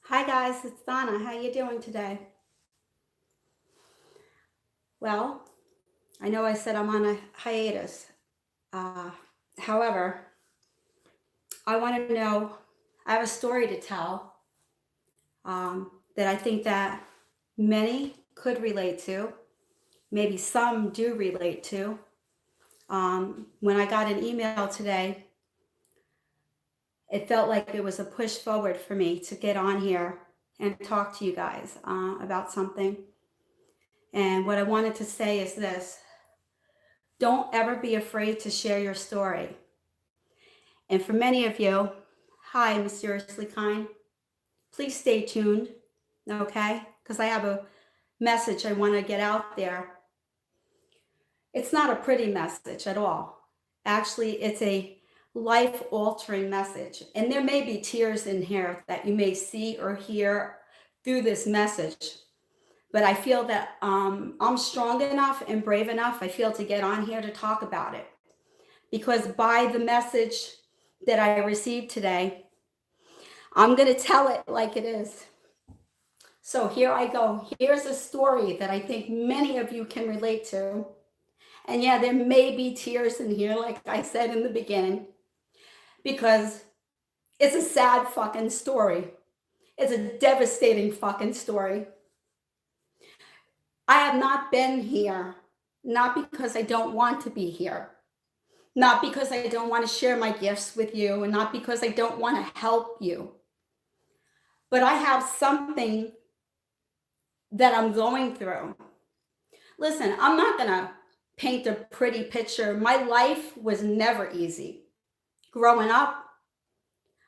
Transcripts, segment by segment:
Hi guys, it's Donna. How you doing today? Well, I know I said I'm on a hiatus. Uh, However, I want to know. I have a story to tell that I think that many could relate to. Maybe some do relate to. When I got an email today, it felt like it was a push forward for me to get on here and talk to you guys about something. And what I wanted to say is this: don't ever be afraid to share your story. And for many of you, hi, Mysteriously Kind, please stay tuned, okay? Because I have a message I want to get out there. It's not a pretty message at all. Actually, it's a life altering message. And there may be tears in here that you may see or hear through this message. But I feel that I'm strong enough and brave enough, I feel, to get on here to talk about it. Because by the message that I received today, I'm going to tell it like it is. So here I go. Here's a story that I think many of you can relate to. And yeah, there may be tears in here, like I said in the beginning, because it's a sad fucking story. It's a devastating fucking story. I have not been here, not because I don't want to be here, not because I don't want to share my gifts with you, and not because I don't want to help you. But I have something that I'm going through. Listen, I'm not going to paint a pretty picture. My life was never easy. Growing up,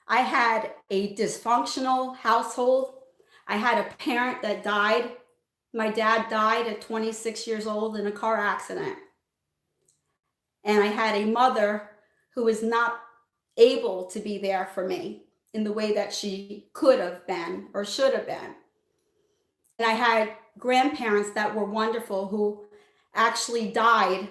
I had a dysfunctional household. I had a parent that died. My dad died at 26 years old in a car accident. And I had a mother who was not able to be there for me in the way that she could have been or should have been. And I had grandparents that were wonderful who actually died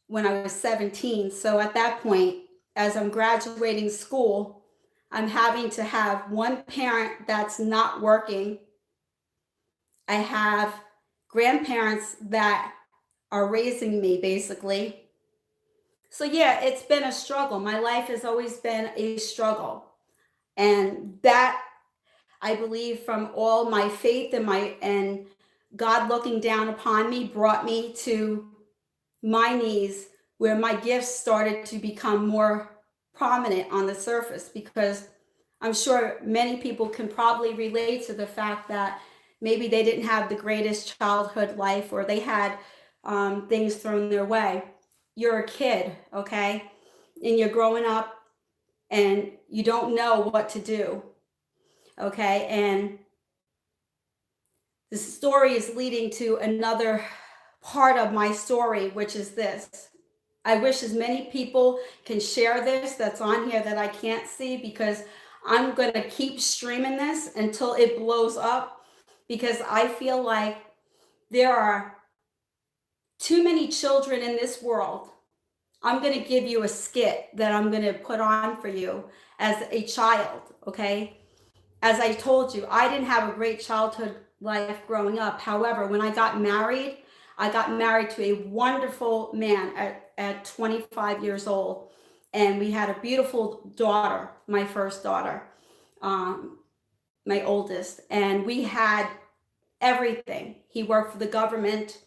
when I was 17. So at that point, as I'm graduating school, I'm having to have one parent that's not working. I have grandparents that are raising me basically. So yeah, it's been a struggle. My life has always been a struggle. And that, I believe, from all my faith and God looking down upon me, brought me to my knees, where my gifts started to become more prominent on the surface. Because I'm sure many people can probably relate to the fact that maybe they didn't have the greatest childhood life, or they had things thrown their way. You're a kid, okay? And you're growing up and you don't know what to do, okay? And the story is leading to another part of my story, which is this. I wish as many people can share this that's on here that I can't see, because I'm going to keep streaming this until it blows up, because I feel like there are too many children in this world. I'm going to give you a skit that I'm going to put on for you as a child, okay? As I told you, I didn't have a great childhood life growing up. However, when I got married to a wonderful man at 25 years old. And we had a beautiful daughter, my first daughter, um, my oldest. And we had everything. He worked for the government.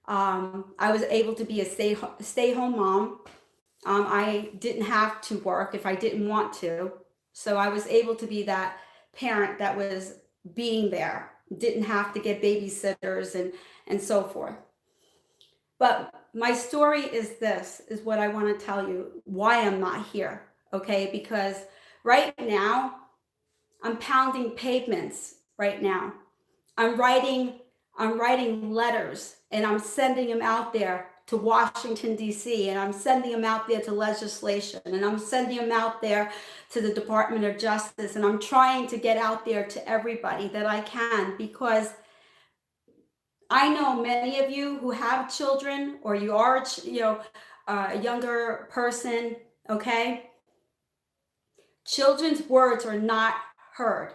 I was able to be a stay-home mom. I didn't have to work if I didn't want to. So I was able to be that parent that was being there, didn't have to get babysitters and so forth. But my story is what I want to tell you, why I'm not here, okay? Because right now, I'm pounding pavements right now. I'm writing letters, and I'm sending them out there to Washington, D.C., and I'm sending them out there to legislation, and I'm sending them out there to the Department of Justice, and I'm trying to get out there to everybody that I can, because I know many of you who have children, or you are, a younger person, okay? Children's words are not heard.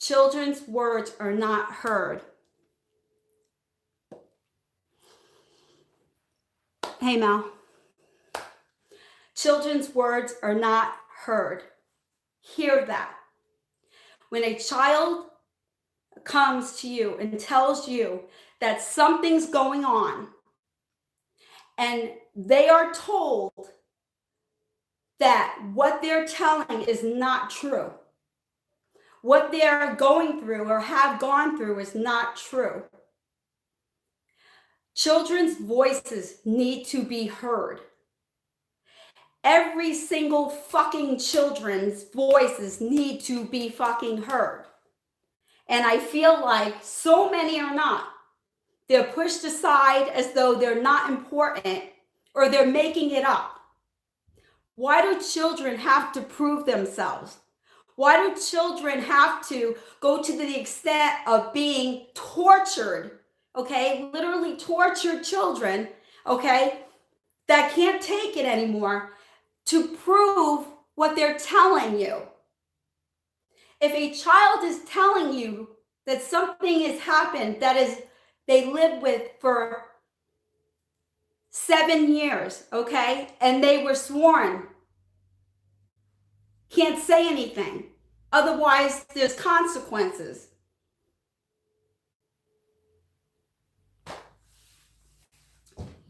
Children's words are not heard. Hey, Mel. Children's words are not heard. Hear that. When a child comes to you and tells you that something's going on, and they are told that what they're telling is not true, what they're going through or have gone through is not true. Children's voices need to be heard. Every single fucking children's voices need to be fucking heard. And I feel like so many are not. They're pushed aside as though they're not important or they're making it up. Why do children have to prove themselves? Why do children have to go to the extent of being tortured, okay? Literally tortured children, okay, that can't take it anymore to prove what they're telling you. If a child is telling you that something has happened that is they lived with for 7 years, okay, and they were sworn, can't say anything. Otherwise, there's consequences.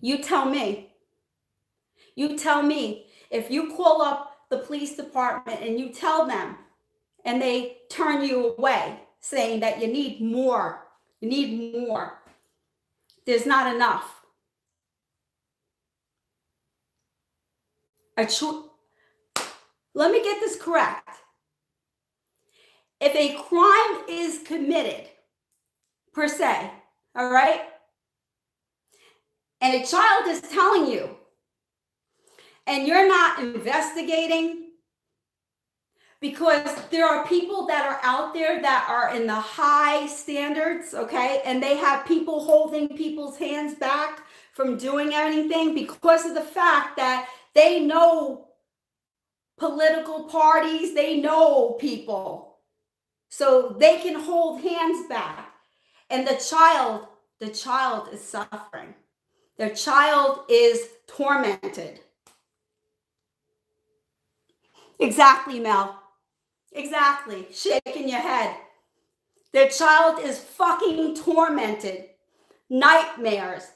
You tell me. You tell me. If you call up the police department and you tell them and they turn you away saying that you need more, there's not enough. Let me get this correct. If a crime is committed, per se, all right, and a child is telling you, and you're not investigating, because there are people that are out there that are in the high standards, okay, and they have people holding people's hands back from doing anything because of the fact that they know political parties, they know people, so they can hold hands back. And the child is suffering. Their child is tormented. Exactly, Mel. Exactly. Shaking your head. Their child is fucking tormented. Nightmares,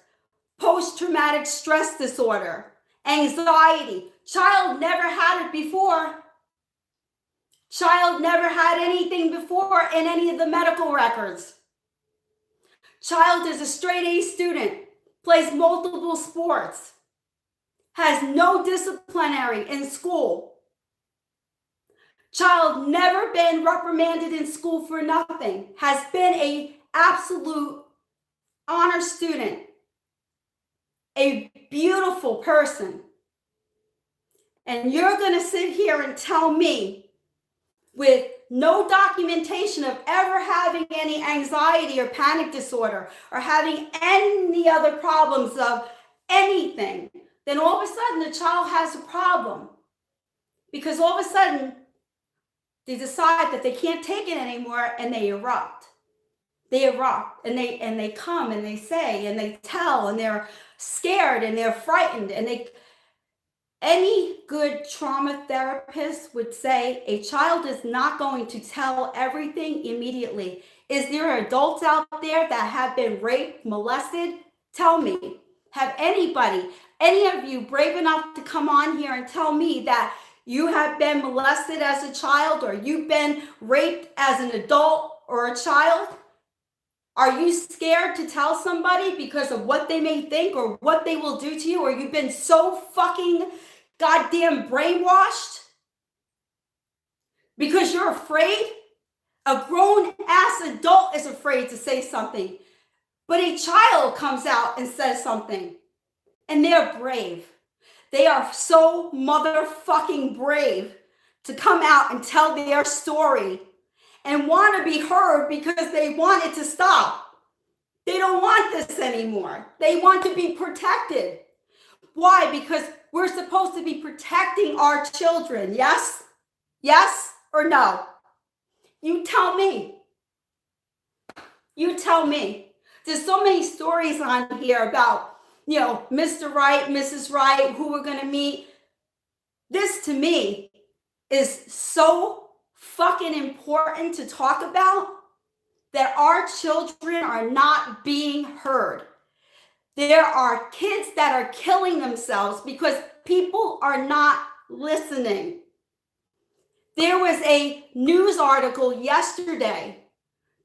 post-traumatic stress disorder, anxiety. Child never had it before. Child never had anything before in any of the medical records. Child is a straight A student, plays multiple sports, has no disciplinary in school. Child never been reprimanded in school for nothing, has been a absolute honor student, a beautiful person. And you're going to sit here and tell me, with no documentation of ever having any anxiety or panic disorder or having any other problems of anything, then all of a sudden the child has a problem. Because all of a sudden they decide that they can't take it anymore and they erupt. They erupt and they come and they say and they tell and they're scared and they're frightened and they... Any good trauma therapist would say a child is not going to tell everything immediately. Is there adults out there that have been raped, molested? Tell me. Have anybody, any of you brave enough to come on here and tell me that you have been molested as a child or you've been raped as an adult or a child? Are you scared to tell somebody because of what they may think or what they will do to you, or you've been so fucking goddamn brainwashed because you're afraid? A grown-ass adult is afraid to say something, but a child comes out and says something, and they're brave. They are so motherfucking brave to come out and tell their story and want to be heard because they want it to stop. They don't want this anymore. They want to be protected. Why? Because we're supposed to be protecting our children. Yes? Yes or no? You tell me. You tell me. There's so many stories on here about, Mr. Right, Mrs. Right, who we're going to meet. This to me is so fucking important to talk about that our children are not being heard. There are kids that are killing themselves because people are not listening. There was a news article yesterday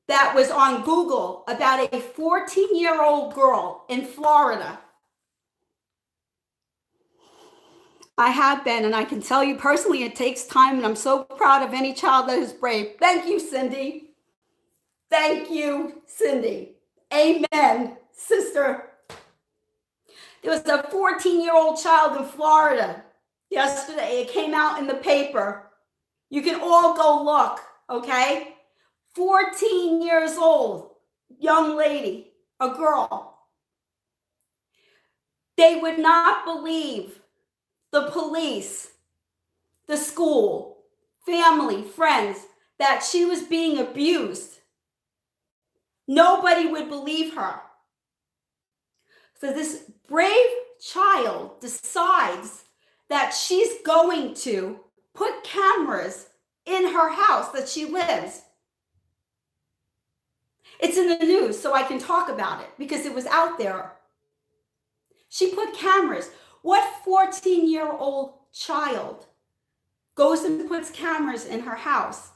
that was on Google about a 14-year-old girl in Florida. I have been, and I can tell you personally, it takes time, and I'm so proud of any child that is brave. Thank you, Cindy. Thank you, Cindy. Amen, sister. There was a 14-year-old child in Florida yesterday. It came out in the paper. You can all go look, okay? 14 years old, young lady, a girl. They would not believe the police, the school, family, friends, that she was being abused. Nobody would believe her. So this brave child decides that she's going to put cameras in her house that she lives. It's in the news, so I can talk about it because it was out there. She put cameras. What 14-year-old child goes and puts cameras in her house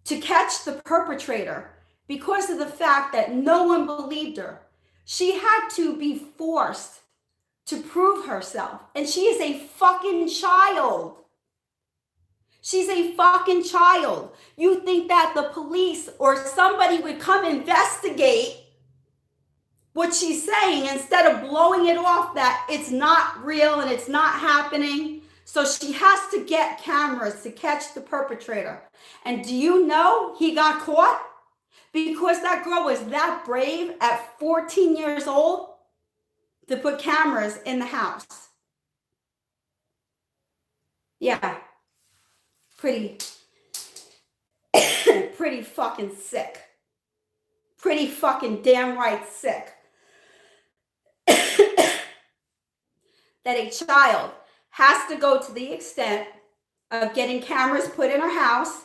to catch the perpetrator because of the fact that no one believed her? She had to be forced to prove herself. And she is a fucking child. She's a fucking child. You think that the police or somebody would come investigate what she's saying instead of blowing it off that it's not real and it's not happening? So she has to get cameras to catch the perpetrator. And do you know he got caught? Because that girl was that brave at 14 years old to put cameras in the house. Yeah. Pretty fucking sick. Pretty fucking damn right sick. That a child has to go to the extent of getting cameras put in her house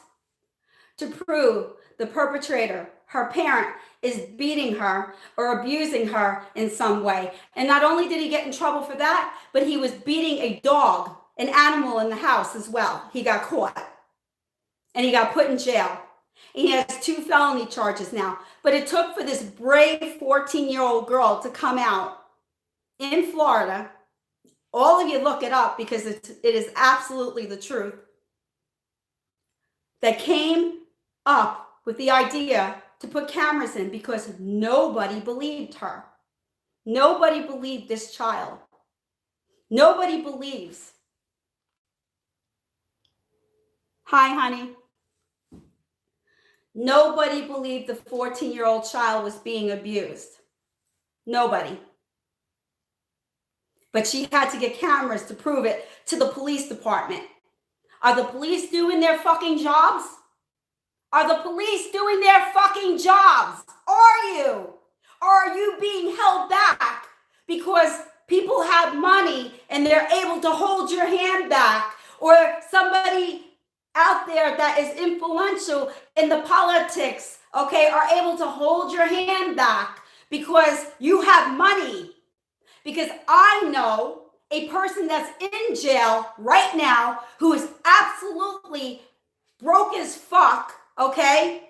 to prove the perpetrator, her parent, is beating her or abusing her in some way. And not only did he get in trouble for that, but he was beating a dog, an animal in the house as well. He got caught and he got put in jail. And he has 2 felony charges now. But it took for this brave 14-year-old girl to come out in Florida. All of you look it up because it is absolutely the truth. That came up with the idea to put cameras in because nobody believed her. Nobody believed this child. Nobody believes. Hi, honey. Nobody believed the 14-year-old child was being abused. Nobody. But she had to get cameras to prove it to the police department. Are the police doing their fucking jobs? Are the police doing their fucking jobs? Are you? Or are you being held back because people have money and they're able to hold your hand back? Or somebody out there that is influential in the politics, okay, are able to hold your hand back because you have money? Because I know a person that's in jail right now who is absolutely broke as fuck, okay,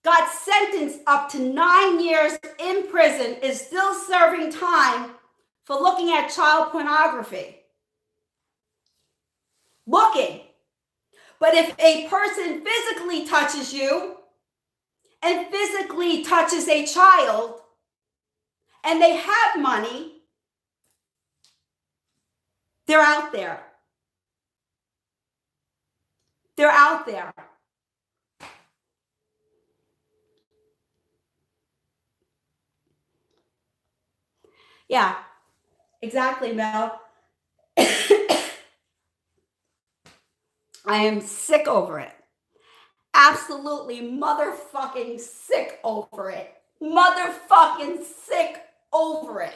got sentenced up to 9 years in prison, is still serving time for looking at child pornography. Looking. But if a person physically touches you and physically touches a child and they have money, they're out there. They're out there. Yeah, exactly, Mel. I am sick over it. Absolutely motherfucking sick over it. motherfucking sick over it.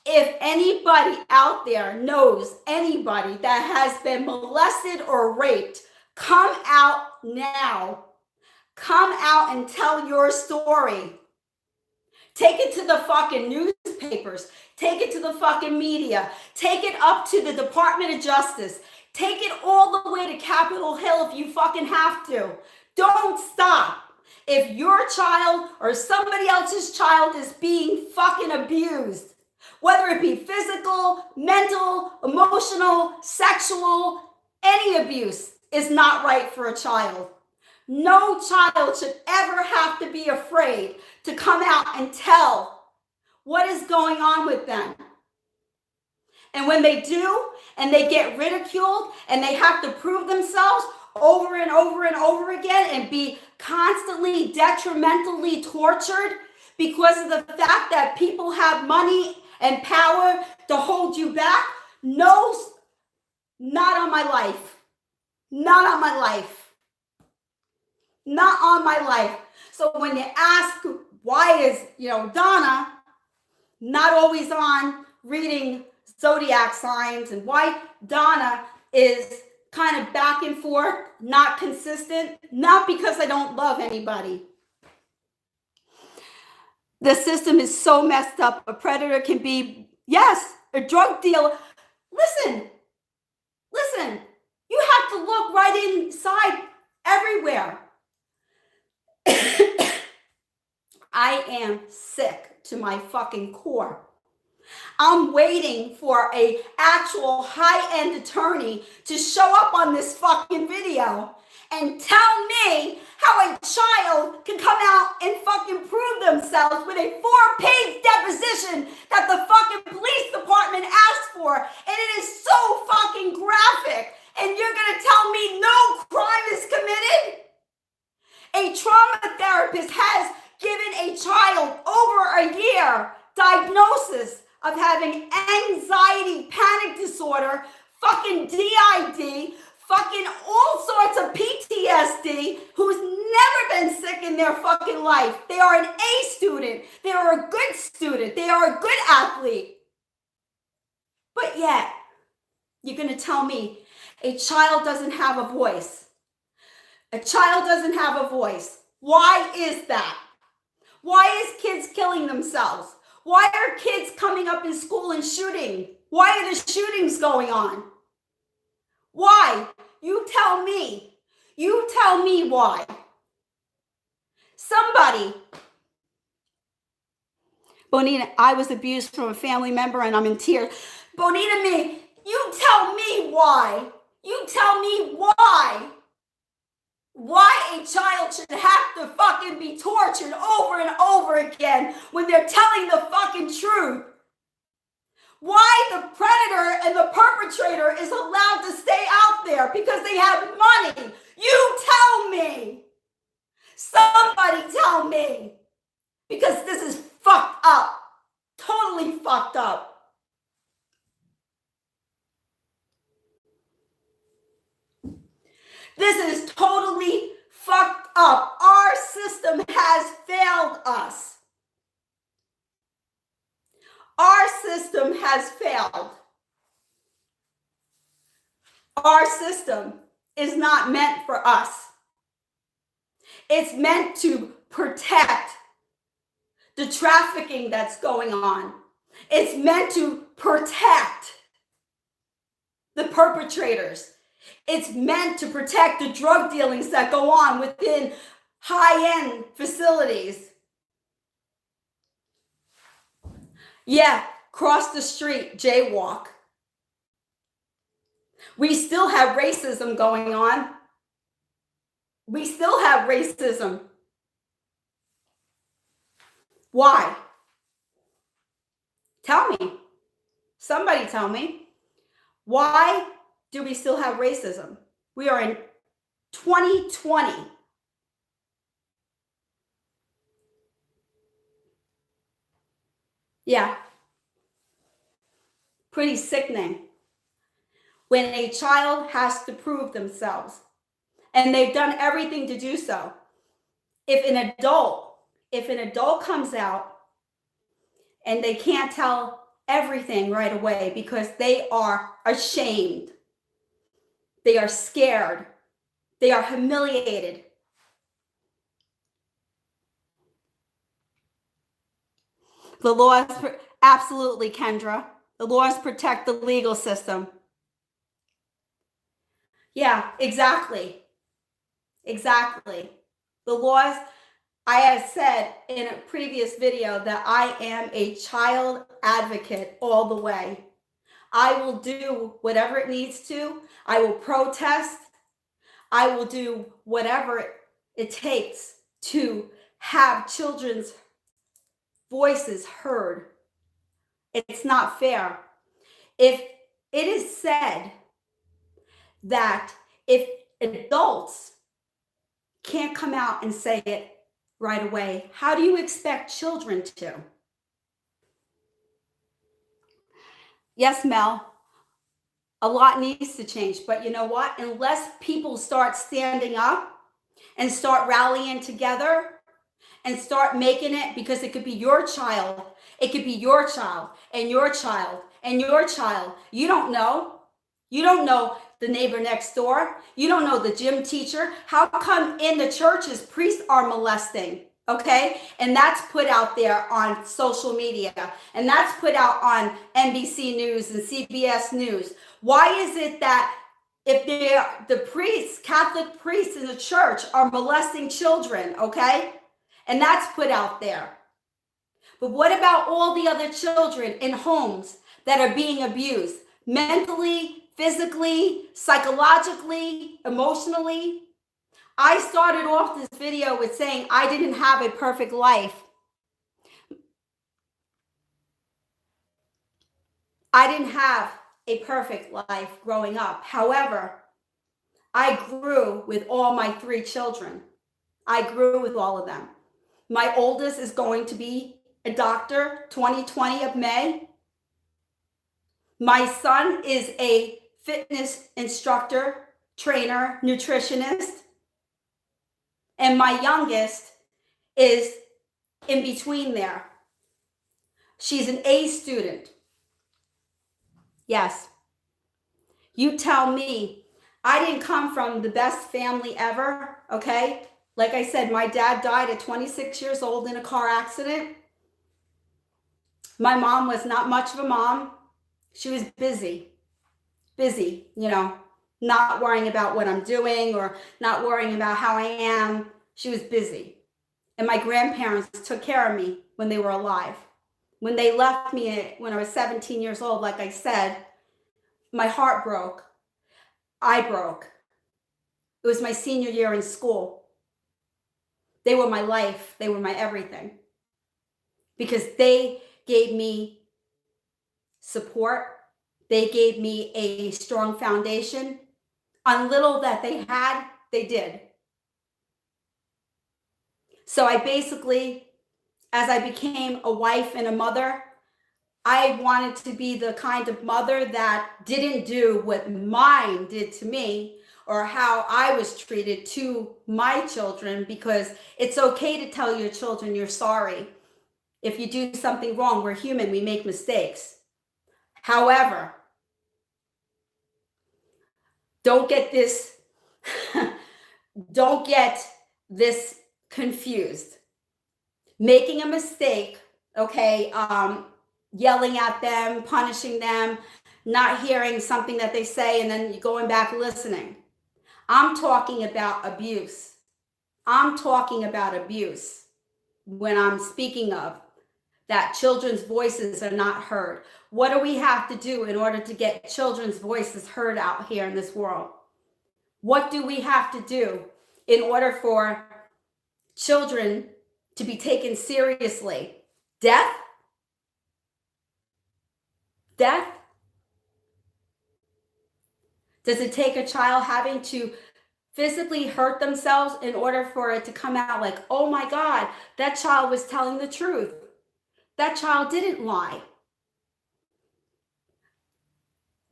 If anybody out there knows anybody that has been molested or raped, come out now. Come out and tell your story. Take it to the fucking newspapers. Take it to the fucking media. Take it up to the Department of Justice. Take it all the way to Capitol Hill if you fucking have to. Don't stop. If your child or somebody else's child is being fucking abused, whether it be physical, mental, emotional, sexual, any abuse is not right for a child. No child should ever have to be afraid to come out and tell what is going on with them. And when they do, and they get ridiculed, and they have to prove themselves over and over and over again and be constantly detrimentally tortured because of the fact that people have money and power to hold you back, no, not on my life. Not on my life. Not on my life. So when you ask why is, Donna not always on reading zodiac signs and why Donna is kind of back and forth, not consistent, not because I don't love anybody. The system is so messed up. A predator can be, yes, a drug dealer. Listen, you have to look right inside everywhere. I am sick to my fucking core. I'm waiting for a actual high-end attorney to show up on this fucking video and tell me how a child can come out and fucking prove themselves with a 4-page deposition that the fucking police department asked for, and it is so fucking graphic, and you're gonna tell me no crime is committed? A trauma therapist has given a child over a year diagnosis of having anxiety, panic disorder, fucking DID, fucking all sorts of PTSD, who's never been sick in their fucking life. They are an A student. They are a good student. They are a good athlete. But yet, you're going to tell me a child doesn't have a voice. A child doesn't have a voice. Why is that? Why is kids killing themselves? Why are kids coming up in school and shooting? Why are the shootings going on? Why? You tell me. You tell me why. Somebody. Bonita, I was abused from a family member and I'm in tears. Bonita, you tell me why. You tell me why. Why a child should have to fucking be tortured over and over again when they're telling the fucking truth. Why the predator and the perpetrator is allowed to stay out there because they have money. You tell me. Somebody tell me. Because this is fucked up. Totally fucked up. This is totally fucked up. Our system has failed us. Our system has failed. Our system is not meant for us. It's meant to protect the trafficking that's going on. It's meant to protect the perpetrators. It's meant to protect the drug dealings that go on within high-end facilities. Yeah, cross the street, jaywalk. We still have racism going on. We still have racism. Why? Tell me. Somebody tell me. Why do we still have racism? We are in 2020. Yeah. Pretty sickening. When a child has to prove themselves, and they've done everything to do so. If an adult if an adult comes out and they can't tell everything right away because they are ashamed, they are scared, they are humiliated, the laws, absolutely, Kendra, the laws protect the legal system. Yeah, exactly. Exactly. The laws, I have said in a previous video that I am a child advocate all the way. I will do whatever it needs to. I will protest. I will do whatever it takes to have children's voices heard. It's not fair. If it is said that if adults can't come out and say it right away, how do you expect children to? Yes, Mel, a lot needs to change, but you know what? Unless people start standing up and start rallying together and start making it, because it could be your child, it could be your child and your child and your child. You don't know. You don't know the neighbor next door. You don't know the gym teacher. How come in the churches priests are molesting? Okay. And that's put out there on social media, and that's put out on NBC News and CBS News. Why is it that if the priests, Catholic priests in the church are molesting children, okay? And that's put out there. But what about all the other children in homes that are being abused mentally, physically, psychologically, emotionally? I started off this video with saying I didn't have a perfect life. I didn't have a perfect life growing up. However, I grew with all my 3 children. I grew with all of them. My oldest is going to be a doctor 2020 of May. My son is a fitness instructor, trainer, nutritionist. And my youngest is in between there. She's an A student. Yes. You tell me. I didn't come from the best family ever, okay? Like I said, my dad died at 26 years old in a car accident. My mom was not much of a mom. She was busy, not worrying about what I'm doing or not worrying about how I am. She was busy. And my grandparents took care of me when they were alive. When they left me when I was 17 years old, like I said, my heart broke. I broke. It was my senior year in school. They were my life. They were my everything. Because they gave me support. They gave me a strong foundation. On little that they had, they did. So I basically, as I became a wife and a mother, I wanted to be the kind of mother that didn't do what mine did to me or how I was treated to my children, because it's okay to tell your children you're sorry. If you do something wrong, we're human, we make mistakes. However, don't get this confused. Making a mistake, okay, yelling at them, punishing them, not hearing something that they say, and then going back listening. I'm talking about abuse. I'm talking about abuse when I'm speaking of that children's voices are not heard. What do we have to do in order to get children's voices heard out here in this world? What do we have to do in order for children to be taken seriously? Death? Death? Does it take a child having to physically hurt themselves in order for it to come out like, oh my God, that child was telling the truth. That child didn't lie.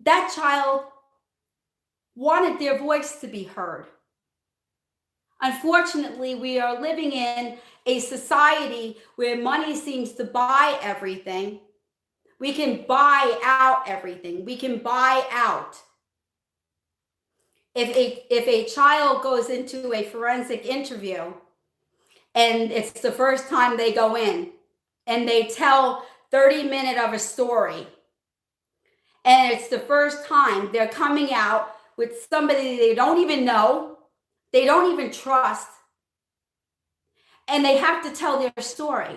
That child wanted their voice to be heard. Unfortunately, we are living in a society where money seems to buy everything. We can buy out everything. We can buy out. If a child goes into a forensic interview and it's the first time they go in and they tell 30 minutes of a story, and it's the first time they're coming out with somebody they don't even know, they don't even trust, and they have to tell their story.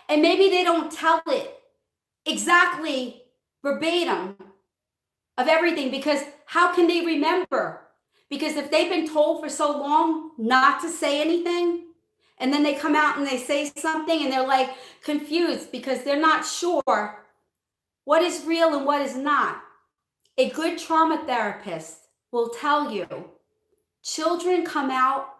And maybe they don't tell it exactly verbatim of everything, because how can they remember? Because if they've been told for so long not to say anything, and then they come out and they say something and they're like confused because they're not sure what is real and what is not. A good trauma therapist will tell you children come out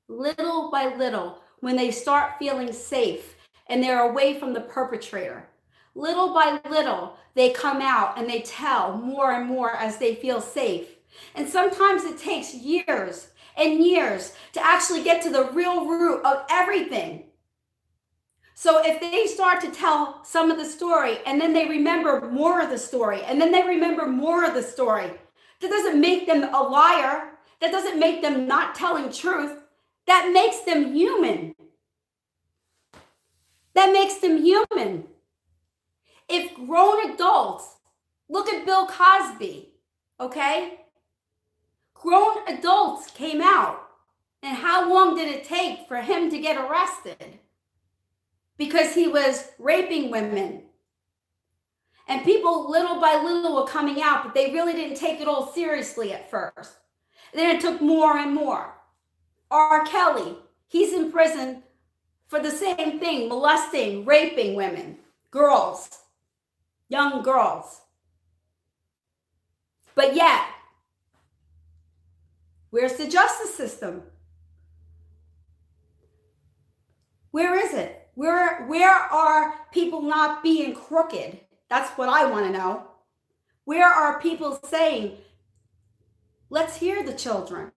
little by little when they start feeling safe and they're away from the perpetrator. Little by little, they come out and they tell more and more as they feel safe. And sometimes it takes years and years to actually get to the real root of everything. So if they start to tell some of the story and then they remember more of the story and then they remember more of the story, that doesn't make them a liar. That doesn't make them not telling truth. That makes them human. That makes them human. If grown adults, look at Bill Cosby, okay? Grown adults came out, and how long did it take for him to get arrested? Because he was raping women. And people little by little were coming out, but they really didn't take it all seriously at first. Then it took more and more. R. Kelly, he's in prison for the same thing, molesting, raping women, girls, young girls. But yet, where's the justice system? Where is it? Where are people not being crooked? That's what I want to know. Where are people saying, let's hear the children.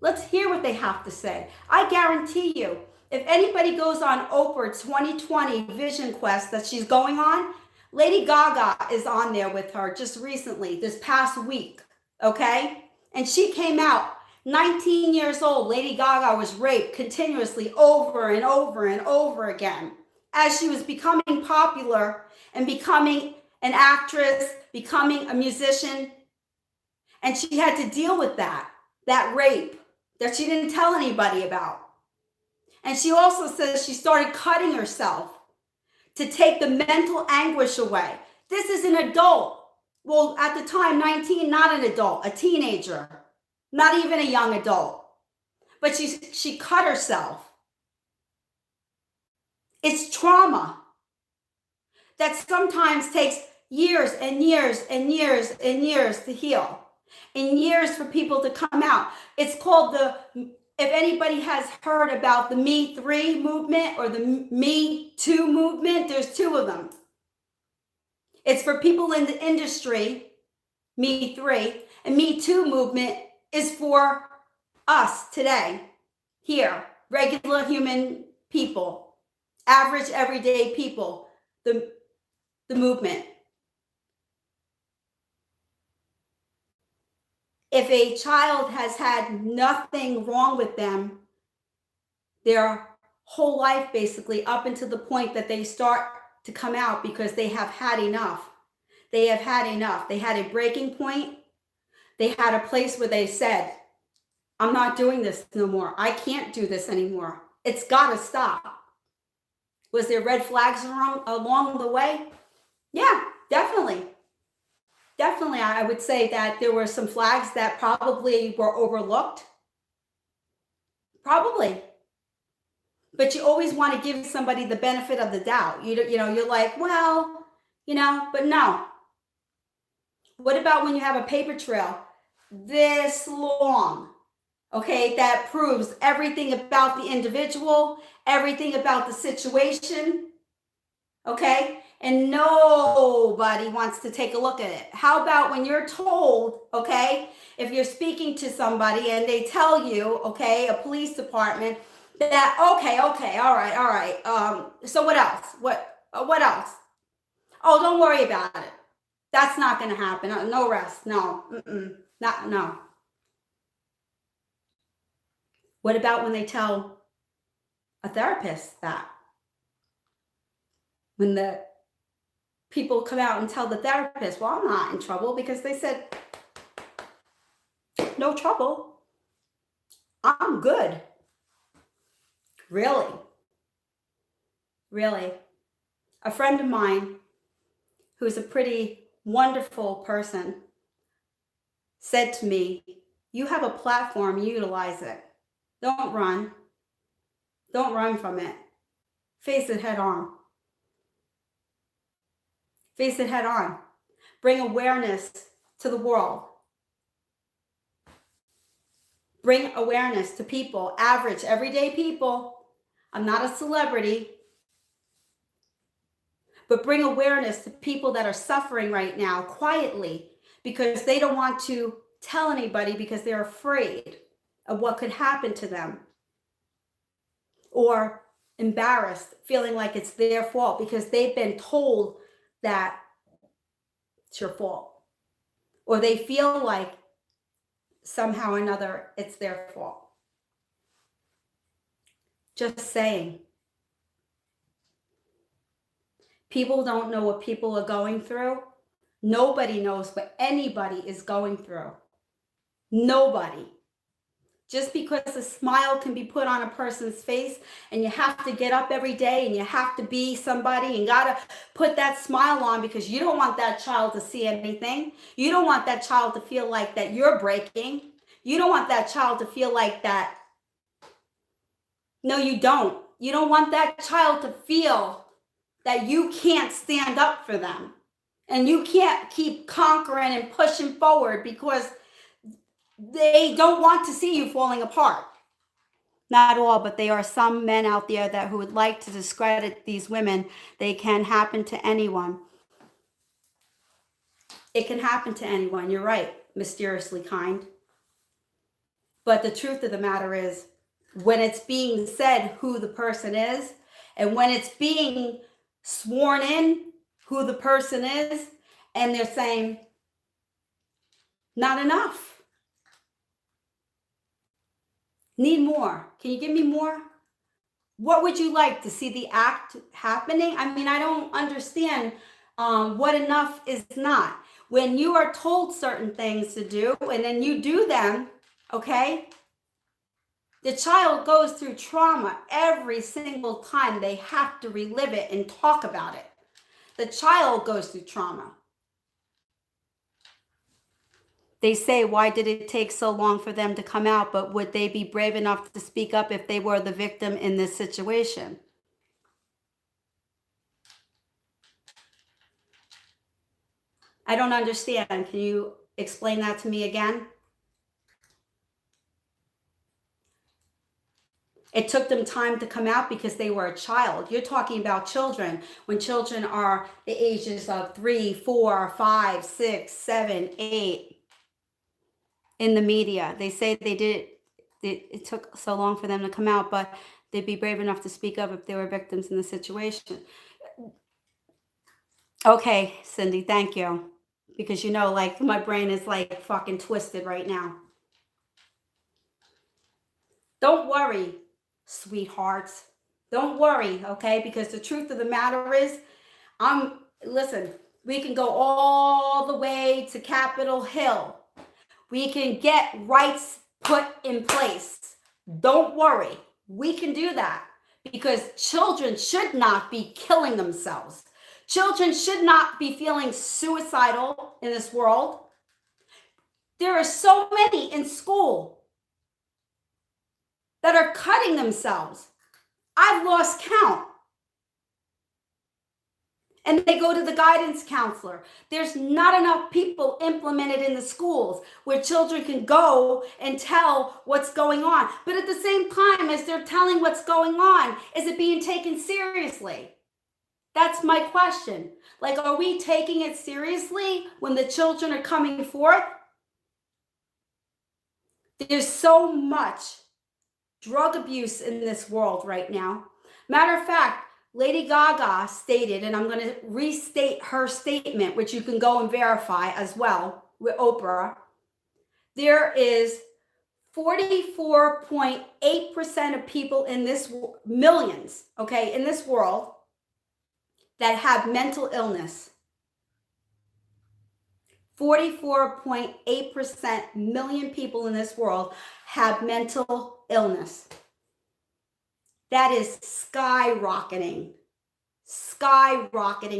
Let's hear what they have to say. I guarantee you, if anybody goes on Oprah 2020 Vision Quest that she's going on, Lady Gaga is on there with her just recently, this past week, okay? And she came out 19 years old. Lady Gaga was raped continuously over and over and over again as she was becoming popular and becoming an actress, becoming a musician. And she had to deal with that rape that she didn't tell anybody about. And she also says she started cutting herself to take the mental anguish away. This is an adult. Well, at the time, 19, not an adult, a teenager, not even a young adult. But she cut herself. It's trauma that sometimes takes years and years and years and years to heal, and years for people to come out. It's called if anybody has heard about the Me 3 movement or the Me 2 movement, there's two of them. It's for people in the industry, Me 3, and Me 2 movement is for us today, here, regular human people, average everyday people, the movement. If a child has had nothing wrong with them their whole life, basically, up until the point that they start to come out because they have had enough. They have had enough. They had a breaking point. They had a place where they said, I'm not doing this no more. I can't do this anymore. It's got to stop. Was there red flags along the way? Yeah, definitely. Definitely, I would say that there were some flags that probably were overlooked. Probably. But you always want to give somebody the benefit of the doubt. You're like, well, but no. What about when you have a paper trail this long, okay, that proves everything about the individual, everything about the situation, okay? and nobody wants to take a look at it? How about when you're told, okay, if you're speaking to somebody and they tell you, okay, a police department, that, okay, all right, so what else? What else? Oh, don't worry about it. That's not going to happen. No rest. No. Not, no. What about when they tell a therapist that? When the people come out and tell the therapist, well, I'm not in trouble because they said, no trouble. I'm good. Really? Really? A friend of mine who's a pretty wonderful person said to me, you have a platform, utilize it. Don't run. Don't run from it. Face it head on. Face it head on. Bring awareness to the world. Bring awareness to people, average, everyday people. I'm not a celebrity. But bring awareness to people that are suffering right now quietly because they don't want to tell anybody because they're afraid of what could happen to them. Or embarrassed, feeling like it's their fault because they've been told that it's your fault. Or they feel like somehow or another it's their fault. Just saying. People don't know what people are going through. Nobody knows what anybody is going through. Nobody. Just because a smile can be put on a person's face and you have to get up every day and you have to be somebody and gotta put that smile on because you don't want that child to see anything. You don't want that child to feel like that you're breaking. You don't want that child to feel like that. No, you don't. You don't want that child to feel that you can't stand up for them and you can't keep conquering and pushing forward because they don't want to see you falling apart. Not all, but there are some men out there that who would like to discredit these women. They can happen to anyone. It can happen to anyone. You're right, mysteriously kind. But the truth of the matter is, when it's being said who the person is, and when it's being sworn in who the person is, and they're saying, not enough. Need more. Can you give me more? What would you like to see the act happening? I mean, I don't understand what enough is not. When you are told certain things to do and then you do them, okay? The child goes through trauma every single time they have to relive it and talk about it. The child goes through trauma. They say, why did it take so long for them to come out? But would they be brave enough to speak up if they were the victim in this situation? I don't understand. Can you explain that to me again? It took them time to come out because they were a child. You're talking about children. When children are the ages of 3, 4, 5, 6, 7, 8. In the media, they say it took so long for them to come out, but they'd be brave enough to speak up if they were victims in the situation. Okay, Cindy, thank you. Because like my brain is like fucking twisted right now. Don't worry, sweethearts. Don't worry, okay? Because the truth of the matter is, listen, we can go all the way to Capitol Hill. We can get rights put in place. Don't worry. We can do that because children should not be killing themselves. Children should not be feeling suicidal in this world. There are so many in school that are cutting themselves. I've lost count. And they go to the guidance counselor. There's not enough people implemented in the schools where children can go and tell what's going on. But at the same time, as they're telling what's going on, is it being taken seriously? That's my question. Like, are we taking it seriously when the children are coming forth? There's so much drug abuse in this world right now. Matter of fact, Lady Gaga stated, and I'm going to restate her statement, which you can go and verify as well with Oprah. There is 44.8% of people in this, millions, okay, in this world that have mental illness. 44.8% million people in this world have mental illness. That is skyrocketing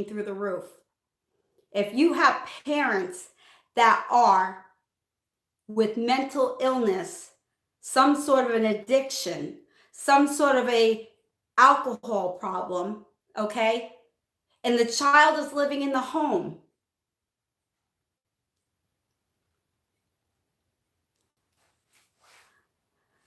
through the roof. If you have parents that are with mental illness, some sort of an addiction, some sort of a alcohol problem, okay, and the child is living in the home,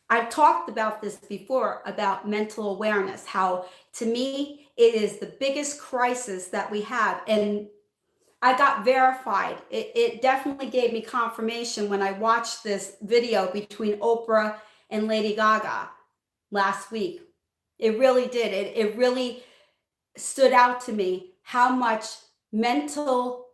I've talked about this before, about mental awareness, how to me it is the biggest crisis that we have. And I got verified. It definitely gave me confirmation when I watched this video between Oprah and Lady Gaga last week. It really did. It really stood out to me how much mental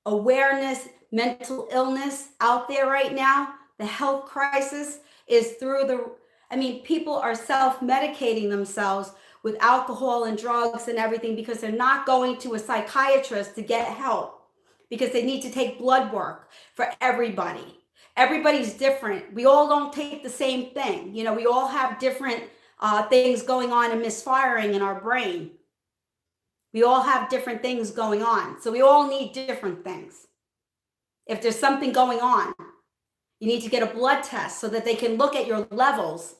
awareness, mental illness out there right now. The health crisis is through the, I mean, people are self-medicating themselves with alcohol and drugs and everything because they're not going to a psychiatrist to get help, because they need to take blood work for everybody. Everybody's different. We all don't take the same thing. You know, we all have different things going on and misfiring in our brain. We all have different things going on. So we all need different things. If there's something going on, you need to get a blood test so that they can look at your levels.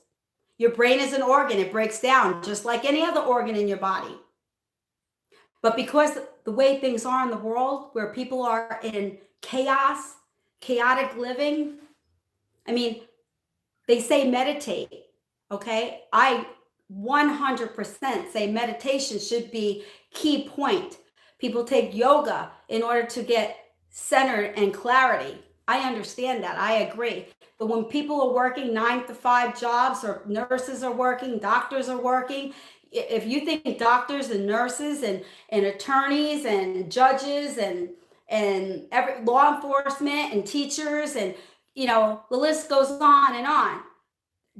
Your brain is an organ. It breaks down just like any other organ in your body. But because the way things are in the world, where people are in chaos, chaotic living, I mean, they say meditate, okay? I 100% say meditation should be key point. People take yoga in order to get centered and clarity. I understand that. I agree. But when people are working 9-to-5 jobs, or nurses are working, doctors are working, if you think doctors and nurses and attorneys and judges and every law enforcement and teachers and, you know, the list goes on,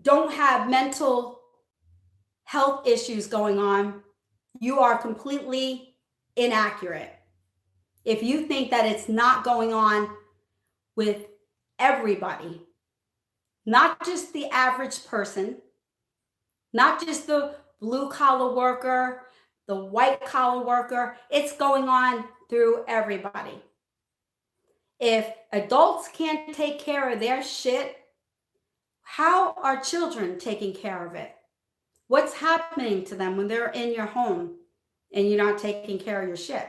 don't have mental health issues going on, you are completely inaccurate. If you think that it's not going on with everybody, not just the average person, not just the blue collar worker, the white collar worker, it's going on through everybody. If adults can't take care of their shit, how are children taking care of it? What's happening to them when they're in your home and you're not taking care of your shit?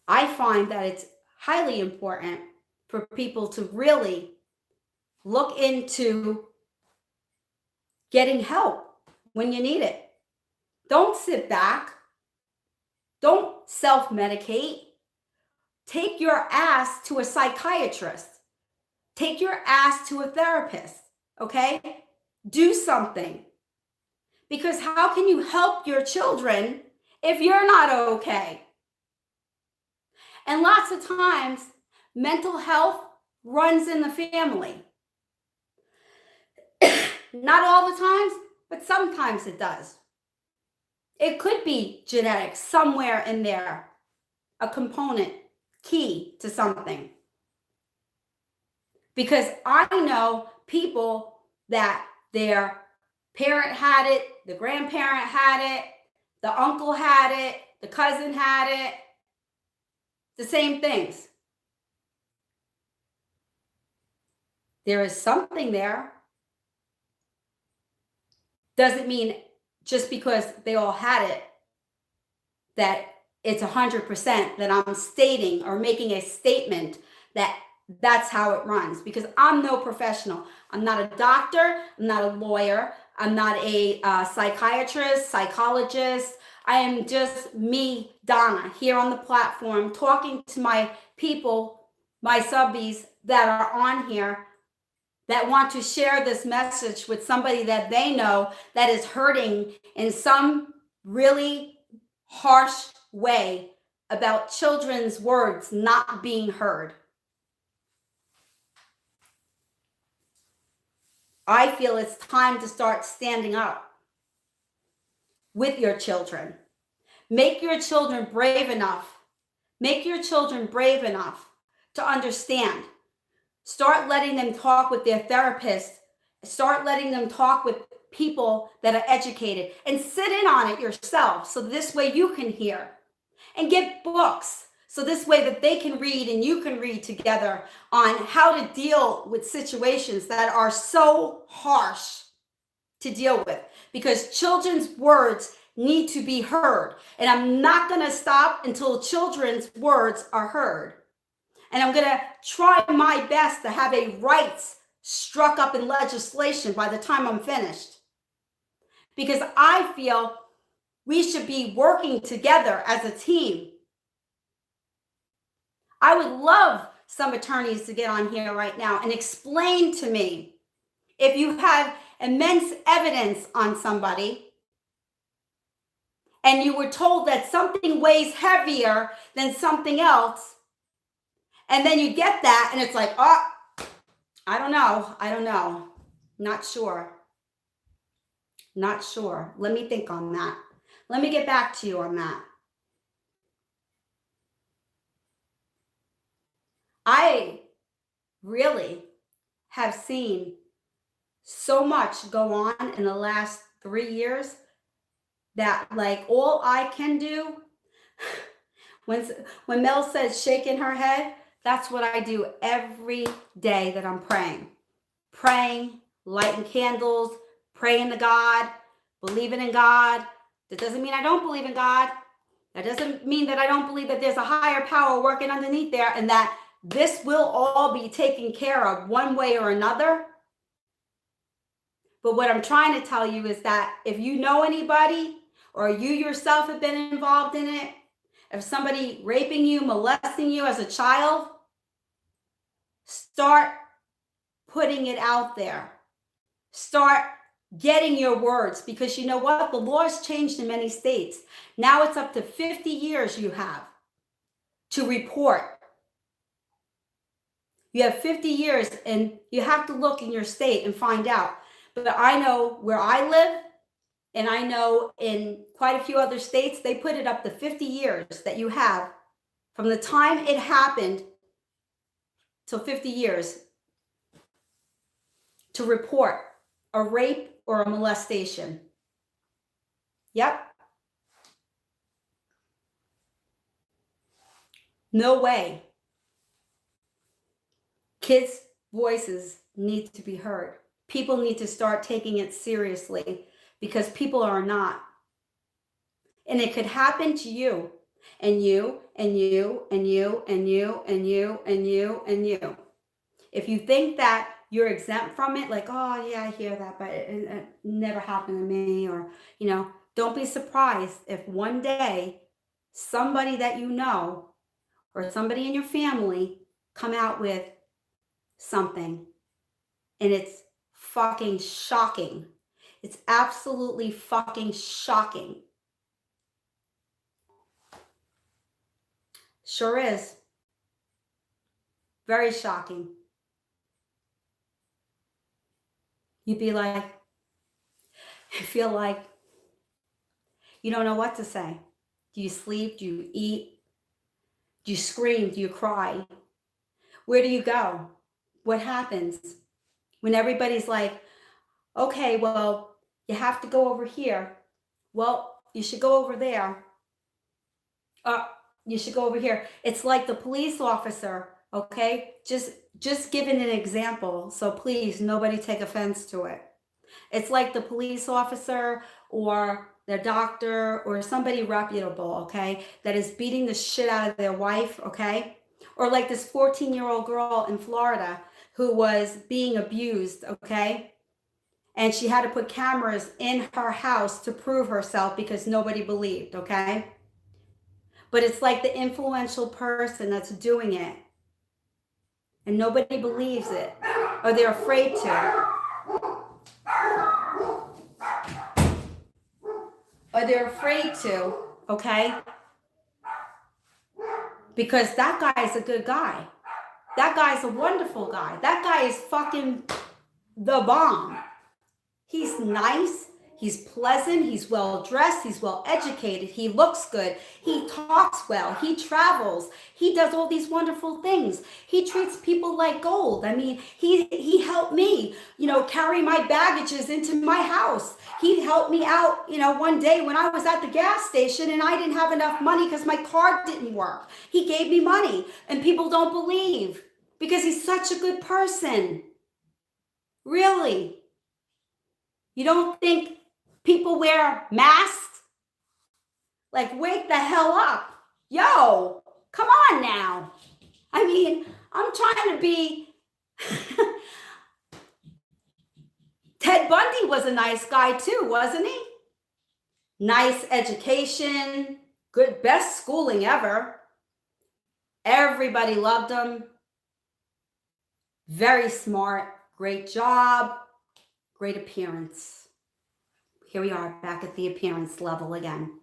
I find that it's highly important for people to really look into getting help when you need it. Don't sit back. Don't self-medicate. Take your ass to a psychiatrist. Take your ass to a therapist, okay? Do something. Because how can you help your children if you're not okay? And lots of times, mental health runs in the family. Not all the times, but sometimes it does. It could be genetics somewhere in there, a component, key to something. Because I know people that their parent had it, the grandparent had it, the uncle had it, the cousin had it, the same things. There is something there. Doesn't mean just because they all had it that it's 100% that I'm stating or making a statement that that's how it runs, because I'm no professional. I'm not a doctor. I'm not a lawyer. I'm not a psychiatrist, psychologist. I am just me, Donna, here on the platform talking to my people, my subbies that are on here that want to share this message with somebody that they know that is hurting in some really harsh way about children's words not being heard. I feel it's time to start standing up with your children. Make your children brave enough. Make your children brave enough to understand. Start letting them talk with their therapist. Start letting them talk with people that are educated and sit in on it yourself. So this way you can hear, and get books. So this way that they can read and you can read together on how to deal with situations that are so harsh to deal with, because children's words need to be heard. And I'm not going to stop until children's words are heard. And I'm going to try my best to have a rights struck up in legislation by the time I'm finished. Because I feel we should be working together as a team. I would love some attorneys to get on here right now and explain to me, if you have immense evidence on somebody and you were told that something weighs heavier than something else, and then you get that and it's like, oh, I don't know, not sure. Let me think on that. Let me get back to you on that. I really have seen so much go on in the last 3 years that, like, all I can do when Mel says shaking her head, that's what I do every day that I'm praying, lighting candles, praying to God, believing in God. That doesn't mean I don't believe in God. That doesn't mean that I don't believe that there's a higher power working underneath there and that this will all be taken care of one way or another. But what I'm trying to tell you is that if you know anybody or you yourself have been involved in it, if somebody raping you, molesting you as a child, start putting it out there. Start getting your words, because you know what? The law has changed in many states. Now it's up to 50 years you have to report. You have 50 years and you have to look in your state and find out. But I know where I live, and I know in quite a few other states, they put it up to 50 years that you have from the time it happened till 50 years to report a rape or a molestation. Yep. No way. Kids' voices need to be heard. People need to start taking it seriously, because people are not. And it could happen to you and you and you and you and you and you and you and you. If you think that you're exempt from it, like, oh yeah, I hear that, but it never happened to me, or, don't be surprised if one day somebody that you know or somebody in your family come out with something, and it's fucking shocking. It's absolutely fucking shocking. Sure is. Very shocking. You'd be like, I feel like you don't know what to say. Do you sleep? Do you eat? Do you scream? Do you cry? Where do you go? What happens when everybody's like, okay, well, you have to go over here. Well, you should go over there. You should go over here. It's like the police officer, okay? Just giving an example, so please, nobody take offense to it. It's like the police officer or their doctor or somebody reputable, okay, that is beating the shit out of their wife, okay? Or like this 14-year-old girl in Florida who was being abused, okay? And she had to put cameras in her house to prove herself because nobody believed, okay? But it's like the influential person that's doing it. And nobody believes it. Or they're afraid to. Or they're afraid to, okay? Because that guy is a good guy. That guy's a wonderful guy. That guy is fucking the bomb. He's nice. He's pleasant. He's well dressed. He's well educated. He looks good. He talks well. He travels. He does all these wonderful things. He treats people like gold. I mean, he helped me, carry my baggages into my house. He helped me out, one day when I was at the gas station and I didn't have enough money because my card didn't work. He gave me money, and people don't believe because he's such a good person. Really. You don't think people wear masks? Like, wake the hell up. Yo, come on now. I mean, I'm trying to be... Ted Bundy was a nice guy too, wasn't he? Nice education, good, best schooling ever. Everybody loved him. Very smart, great job, great appearance. Here we are back at the appearance level again.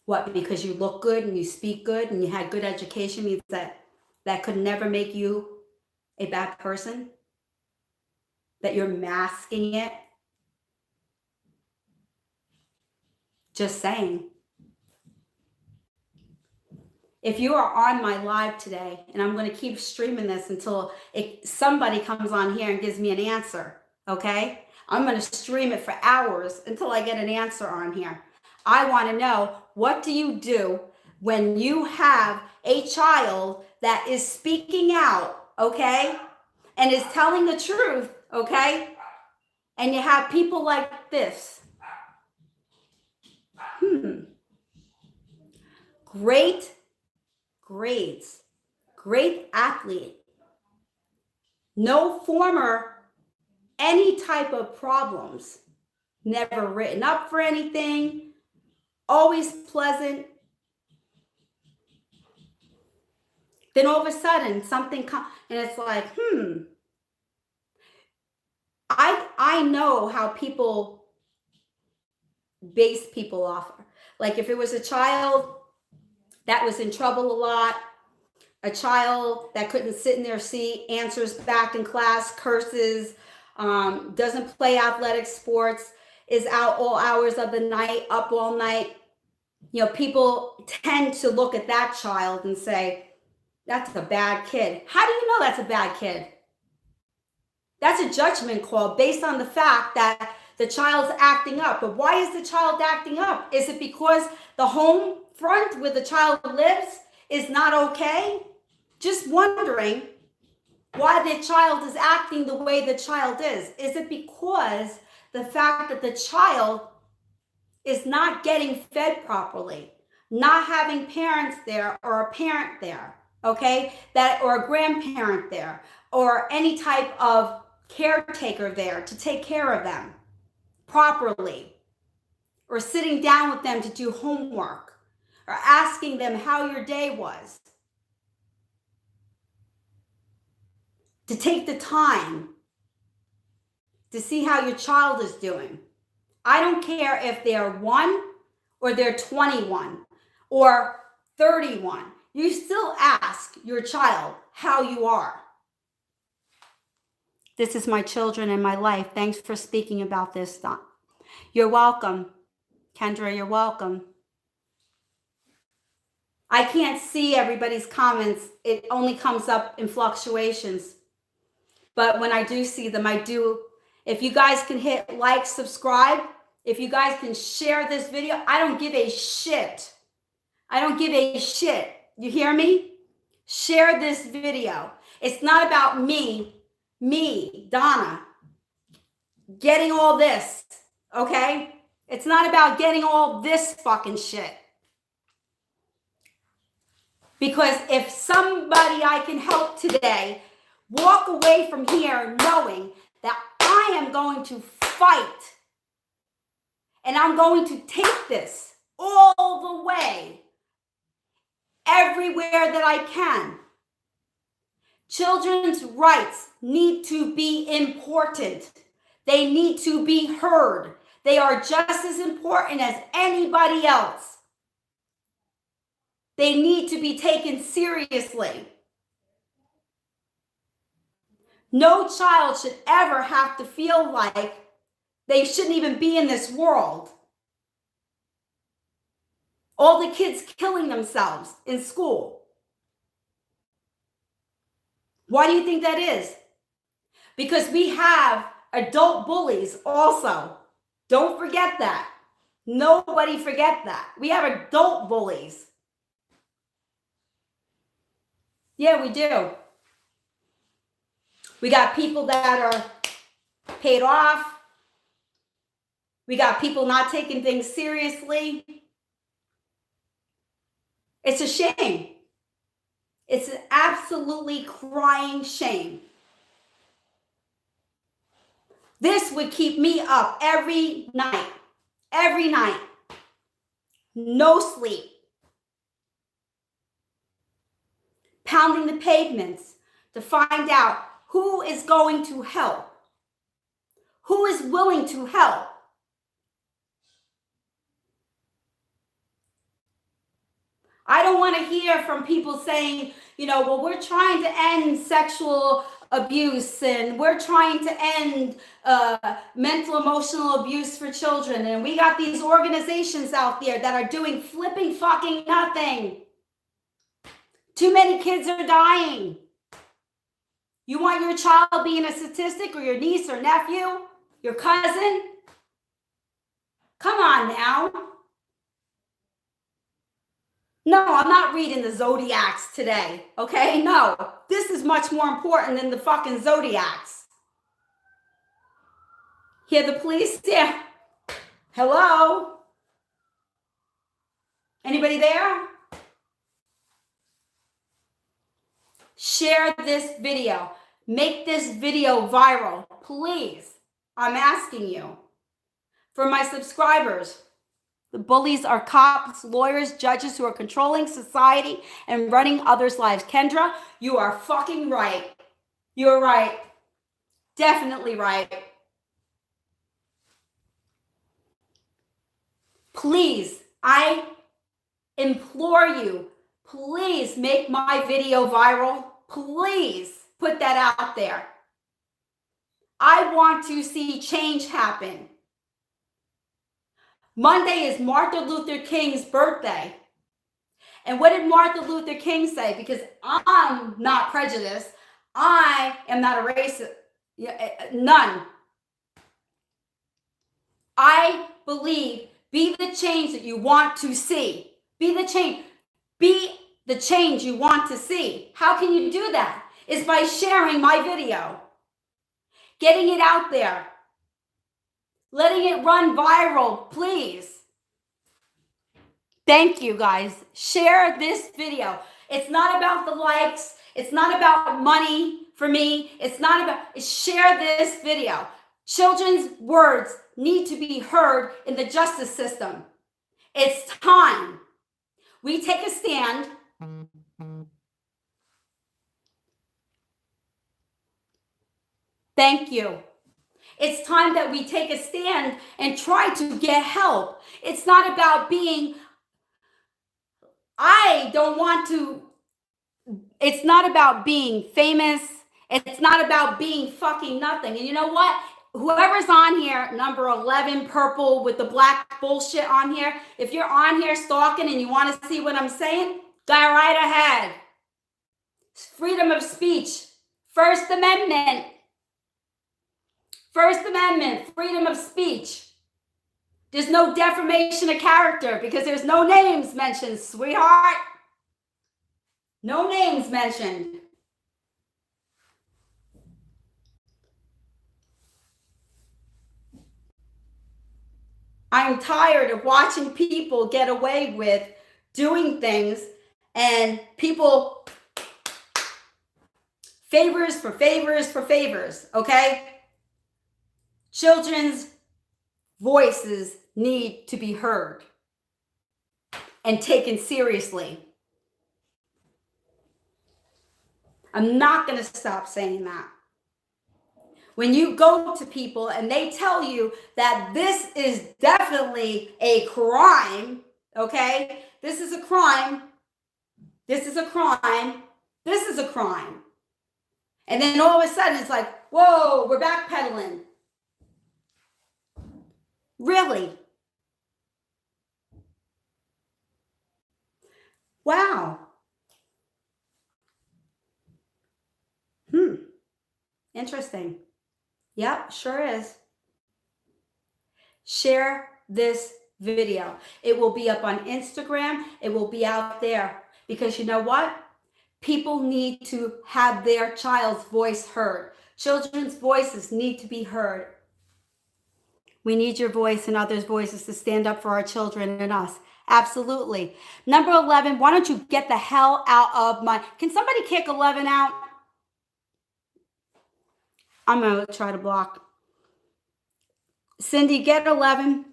What, because you look good and you speak good and you had good education means that could never make you a bad person? That you're masking it? Just saying. If you are on my live today, and I'm going to keep streaming this until somebody comes on here and gives me an answer, okay? I'm going to stream it for hours until I get an answer on here. I want to know, what do you do when you have a child that is speaking out, okay, and is telling the truth, okay, and you have people like this? Great grades, great athlete, no former any type of problems, never written up for anything, always pleasant. Then all of a sudden something comes and it's like, I know how people base people off. Like if it was a child that was in trouble a lot, a child that couldn't sit in their seat, answers back in class, curses, doesn't play athletic sports, is out all hours of the night, up all night. People tend to look at that child and say, that's a bad kid. How do you know that's a bad kid? That's a judgment call based on the fact that the child's acting up. But why is the child acting up? Is it because the home front where the child lives is not okay? Just wondering why the child is acting the way the child is. Is it because the fact that the child is not getting fed properly, not having parents there or a parent there, okay, or a grandparent there, or any type of caretaker there to take care of them properly, or sitting down with them to do homework, or asking them how your day was, to take the time to see how your child is doing. I don't care if they're 1 or they're 21 or 31. You still ask your child how you are. This is my children and my life. Thanks for speaking about this, Don. You're welcome. Kendra, you're welcome. I can't see everybody's comments. It only comes up in fluctuations. But when I do see them, I do. If you guys can hit like, subscribe, if you guys can share this video, I don't give a shit. I don't give a shit. You hear me? Share this video. It's not about me, Donna, getting all this, okay? It's not about getting all this fucking shit. Because if somebody I can help today walk away from here knowing that I am going to fight. And I'm going to take this all the way, everywhere that I can. Children's rights need to be important. They need to be heard. They are just as important as anybody else. They need to be taken seriously. No child should ever have to feel like they shouldn't even be in this world. All the kids killing themselves in school. Why do you think that is? Because we have adult bullies also. Don't forget that. Nobody forget that. We have adult bullies. Yeah, we do. We got people that are paid off. We got people not taking things seriously. It's a shame. It's an absolutely crying shame. This would keep me up every night. Every night. No sleep. Pounding the pavements to find out who is going to help. Who is willing to help. I don't want to hear from people saying, well, we're trying to end sexual abuse and we're trying to end mental emotional abuse for children. And we got these organizations out there that are doing flipping fucking nothing. Too many kids are dying. You want your child being a statistic, or your niece or nephew, your cousin? Come on now. No, I'm not reading the zodiacs today, okay? No, this is much more important than the fucking zodiacs. Hear the police? Yeah. Hello? Anybody there? Share this video. Make this video viral, please. I'm asking you. For my subscribers, the bullies are cops, lawyers, judges who are controlling society and running others' lives. Kendra, you are fucking right. You're right. Definitely right. Please, I implore you, please make my video viral. Please put that out there. I want to see change happen. Monday is Martin Luther King's birthday. And what did Martin Luther King say? Because I'm not prejudiced. I am not a racist. None. I believe be the change that you want to see. Be the change. Be the change you want to see. How can you do that? It's by sharing my video. Getting it out there. Letting it run viral, please. Thank you, guys. Share this video. It's not about the likes. It's not about money for me. It's share this video. Children's words need to be heard in the justice system. It's time. We take a stand. Thank you. It's time that we take a stand and try to get help. It's not about being, it's not about being famous. It's not about being fucking nothing. And you know what? Whoever's on here, number 11, purple with the black bullshit on here, if you're on here stalking and you want to see what I'm saying, go right ahead. Freedom of speech. First Amendment. First Amendment, freedom of speech. There's no defamation of character because there's no names mentioned, sweetheart. No names mentioned. I'm tired of watching people get away with doing things and people favors for favors for favors, okay? Children's voices need to be heard and taken seriously. I'm not going to stop saying that. When you go to people and they tell you that this is definitely a crime, okay? This is a crime. This is a crime. This is a crime. And then all of a sudden it's like, whoa, we're backpedaling. Really? Wow. Interesting. Yep, sure is. Share this video. It will be up on Instagram. It will be out there because you know what? People need to have their child's voice heard. Children's voices need to be heard. We need your voice and others' voices to stand up for our children and us. Absolutely. Number 11, why don't you get the hell out of my... Can somebody kick 11 out? I'm going to try to block. Cindy, get 11.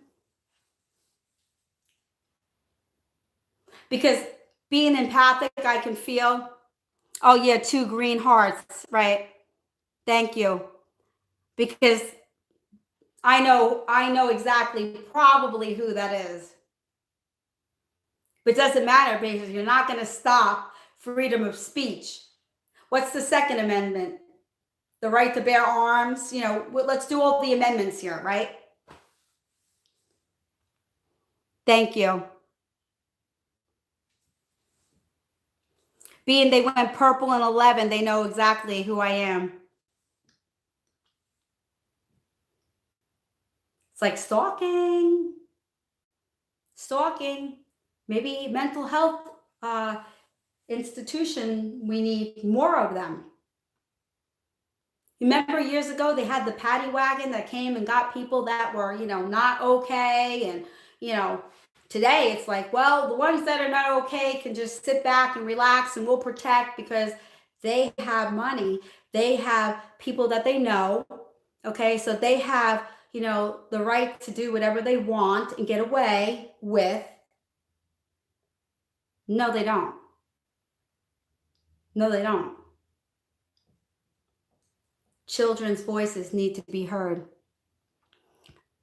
Because being empathic, I can feel... Oh, yeah, 2 green hearts, right? Thank you. Because I know exactly probably who that is. But it doesn't matter because you're not going to stop freedom of speech. What's the Second Amendment? The right to bear arms. You know, let's do all the amendments here, right? Thank you. Being they went purple and 11, they know exactly who I am. It's like stalking. Stalking. Maybe mental health institution, we need more of them. Remember years ago, they had the paddy wagon that came and got people that were, not okay. And, today it's like, well, the ones that are not okay can just sit back and relax and we'll protect because they have money. They have people that they know. Okay. So they have, the right to do whatever they want and get away with. No, they don't. No, they don't. Children's voices need to be heard.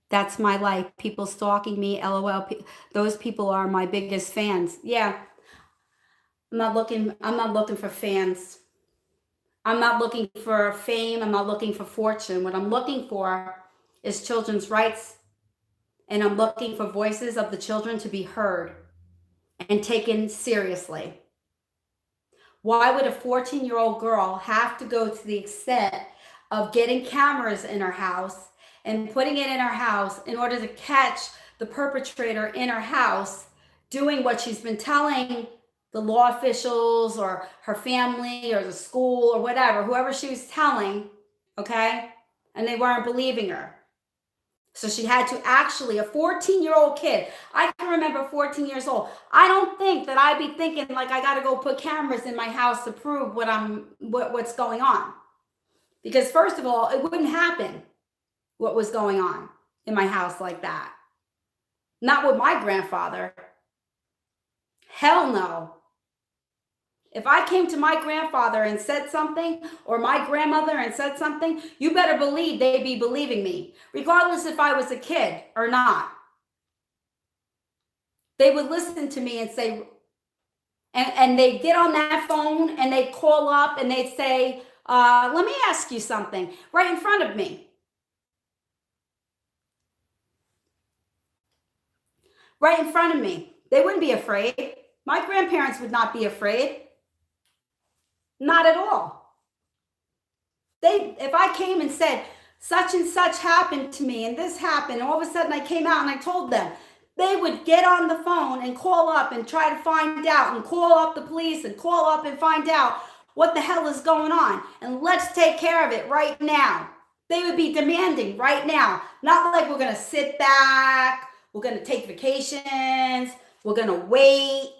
That's my life. People stalking me, LOL. Those people are my biggest fans. Yeah. I'm not looking for fans. I'm not looking for fame. I'm not looking for fortune. What I'm looking for is children's rights. And I'm looking for voices of the children to be heard and taken seriously. Why would a 14-year-old girl have to go to the extent of getting cameras in her house and putting it in her house in order to catch the perpetrator in her house doing what she's been telling the law officials or her family or the school or whatever, whoever she was telling, okay? And they weren't believing her. So she had to actually, a 14-year-old kid, I can remember 14 years old. I don't think that I'd be thinking like I got to go put cameras in my house to prove what's going on. Because first of all, it wouldn't happen what was going on in my house like that. Not with my grandfather. Hell no. If I came to my grandfather and said something, or my grandmother and said something, you better believe they'd be believing me, regardless if I was a kid or not. They would listen to me and say, and they'd get on that phone and they'd call up and they'd say, let me ask you something, right in front of me. Right in front of me. They wouldn't be afraid. My grandparents would not be afraid. Not at all. If I came and said, such and such happened to me and this happened, and all of a sudden I came out and I told them, they would get on the phone and call up and try to find out and call up the police and call up and find out what the hell is going on. And let's take care of it right now. They would be demanding right now. Not like we're going to sit back, we're going to take vacations, we're going to wait.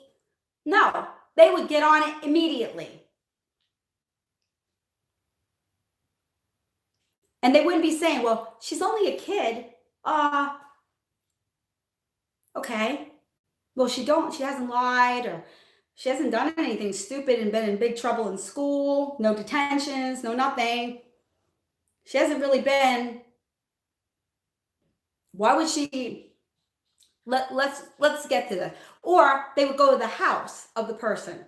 No, they would get on it immediately. And they wouldn't be saying, well, she's only a kid. Okay. Well, she hasn't lied, or she hasn't done anything stupid and been in big trouble in school, no detentions, no nothing. She hasn't really been. Why would she? Let's get to that. Or they would go to the house of the person.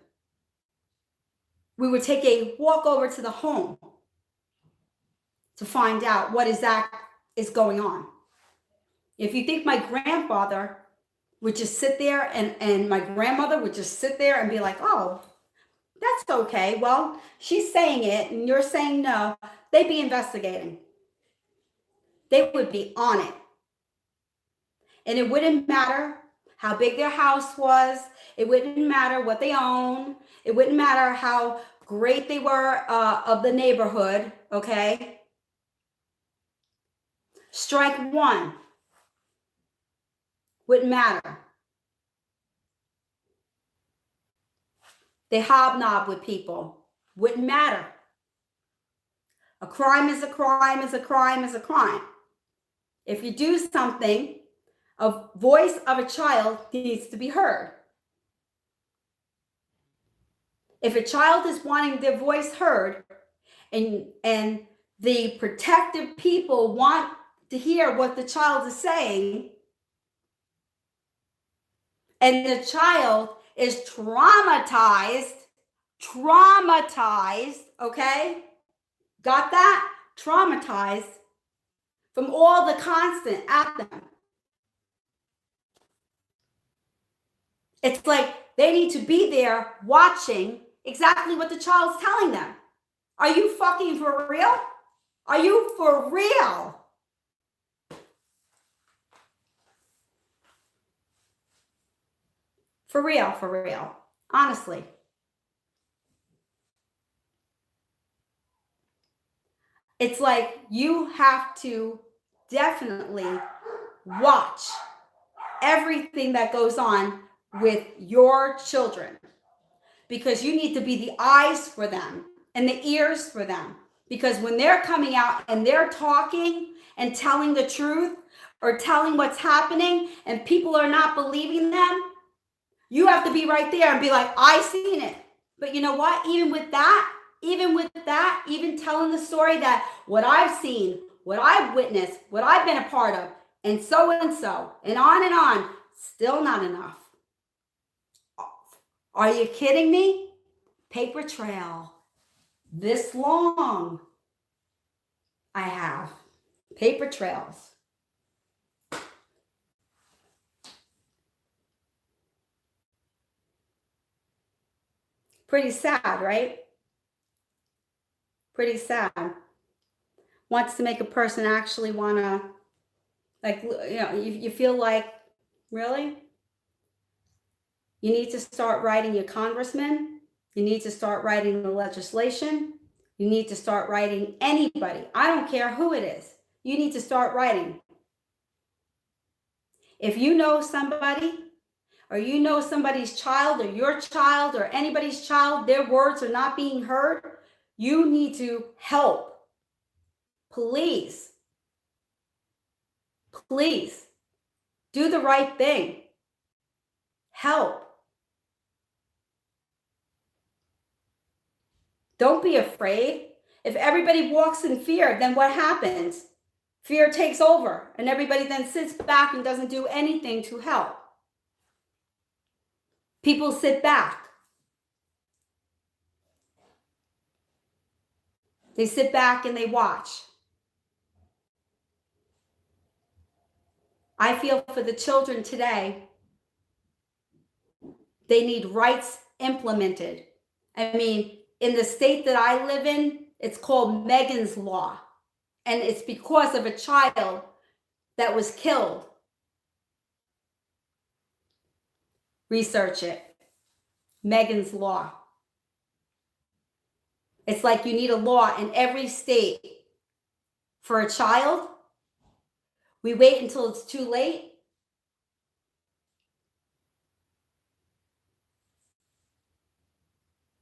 We would take a walk over to the home to find out what is going on. If you think my grandfather would just sit there and my grandmother would just sit there and be like, oh, that's okay. Well, she's saying it and you're saying no. They'd be investigating. They would be on it. And it wouldn't matter how big their house was. It wouldn't matter what they own. It wouldn't matter how great they were of the neighborhood, okay? Strike one. Wouldn't matter. They hobnob with people. Wouldn't matter. A crime is a crime is a crime is a crime. If you do something, a voice of a child needs to be heard. If a child is wanting their voice heard and the protective people want to hear what the child is saying, and the child is traumatized, okay? Got that? Traumatized from all the constant at them. It's like they need to be there watching exactly what the child's telling them. Are you fucking for real? Are you for real? For real. Honestly. It's like you have to definitely watch everything that goes on with your children, because you need to be the eyes for them and the ears for them. Because when they're coming out and they're talking and telling the truth or telling what's happening and people are not believing them, you have to be right there and be like, I seen it. But you know what? Even telling the story that what I've seen, what I've witnessed, what I've been a part of, and so, and on, still not enough. Are you kidding me? Paper trail. This long. I have paper trails. Pretty sad, right? Pretty sad. Wants to make a person actually want to, like, you know, you feel like, really? You need to start writing your congressman. You need to start writing the legislation. You need to start writing anybody. I don't care who it is. You need to start writing. If you know somebody, or you know somebody's child, or your child, or anybody's child, their words are not being heard, you need to help. Please do the right thing. Help. Don't be afraid. If everybody walks in fear, then what happens? Fear takes over, and everybody then sits back and doesn't do anything to help. People sit back. They sit back and they watch. I feel for the children today, they need rights implemented. I mean, in the state that I live in, it's called Megan's Law. And it's because of a child that was killed. Research it. Megan's Law. It's like you need a law in every state for a child. We wait until it's too late.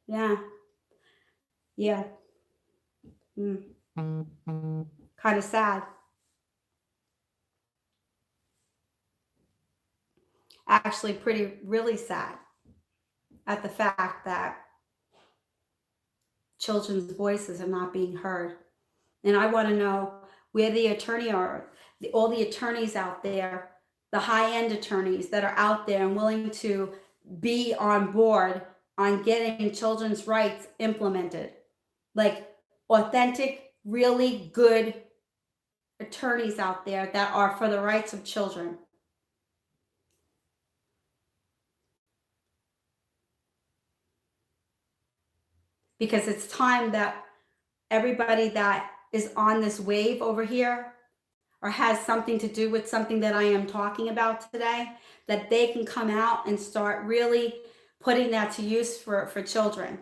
Yeah. Kind of sad. Actually, really sad at the fact that children's voices are not being heard. And I want to know where the attorney are, all the attorneys out there, the high-end attorneys that are out there and willing to be on board on getting children's rights implemented. Like authentic, really good attorneys out there that are for the rights of children. Because it's time that everybody that is on this wave over here or has something to do with something that I am talking about today, that they can come out and start really putting that to use for children.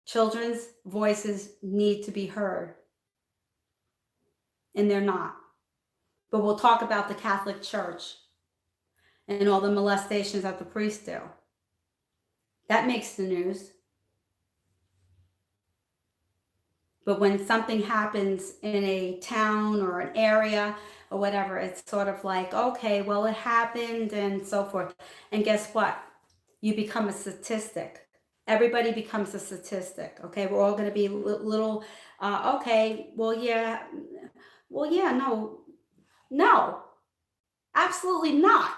Children's voices need to be heard. And they're not. But we'll talk about the Catholic Church and all the molestations that the priests do. That makes the news. But when something happens in a town or an area or whatever, it's sort of like, okay, well, it happened and so forth. And guess what? You become a statistic. Everybody becomes a statistic. Okay, we're all going to be little, okay, well, yeah, no, absolutely not.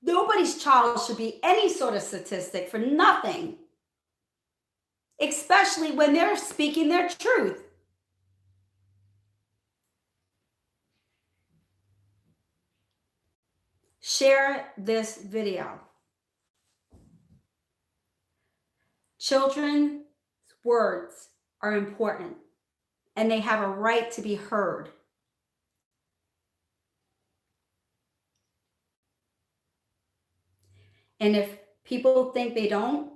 Nobody's child should be any sort of statistic for nothing. Especially when they're speaking their truth. Share this video. Children's words are important, and they have a right to be heard. And if people think they don't,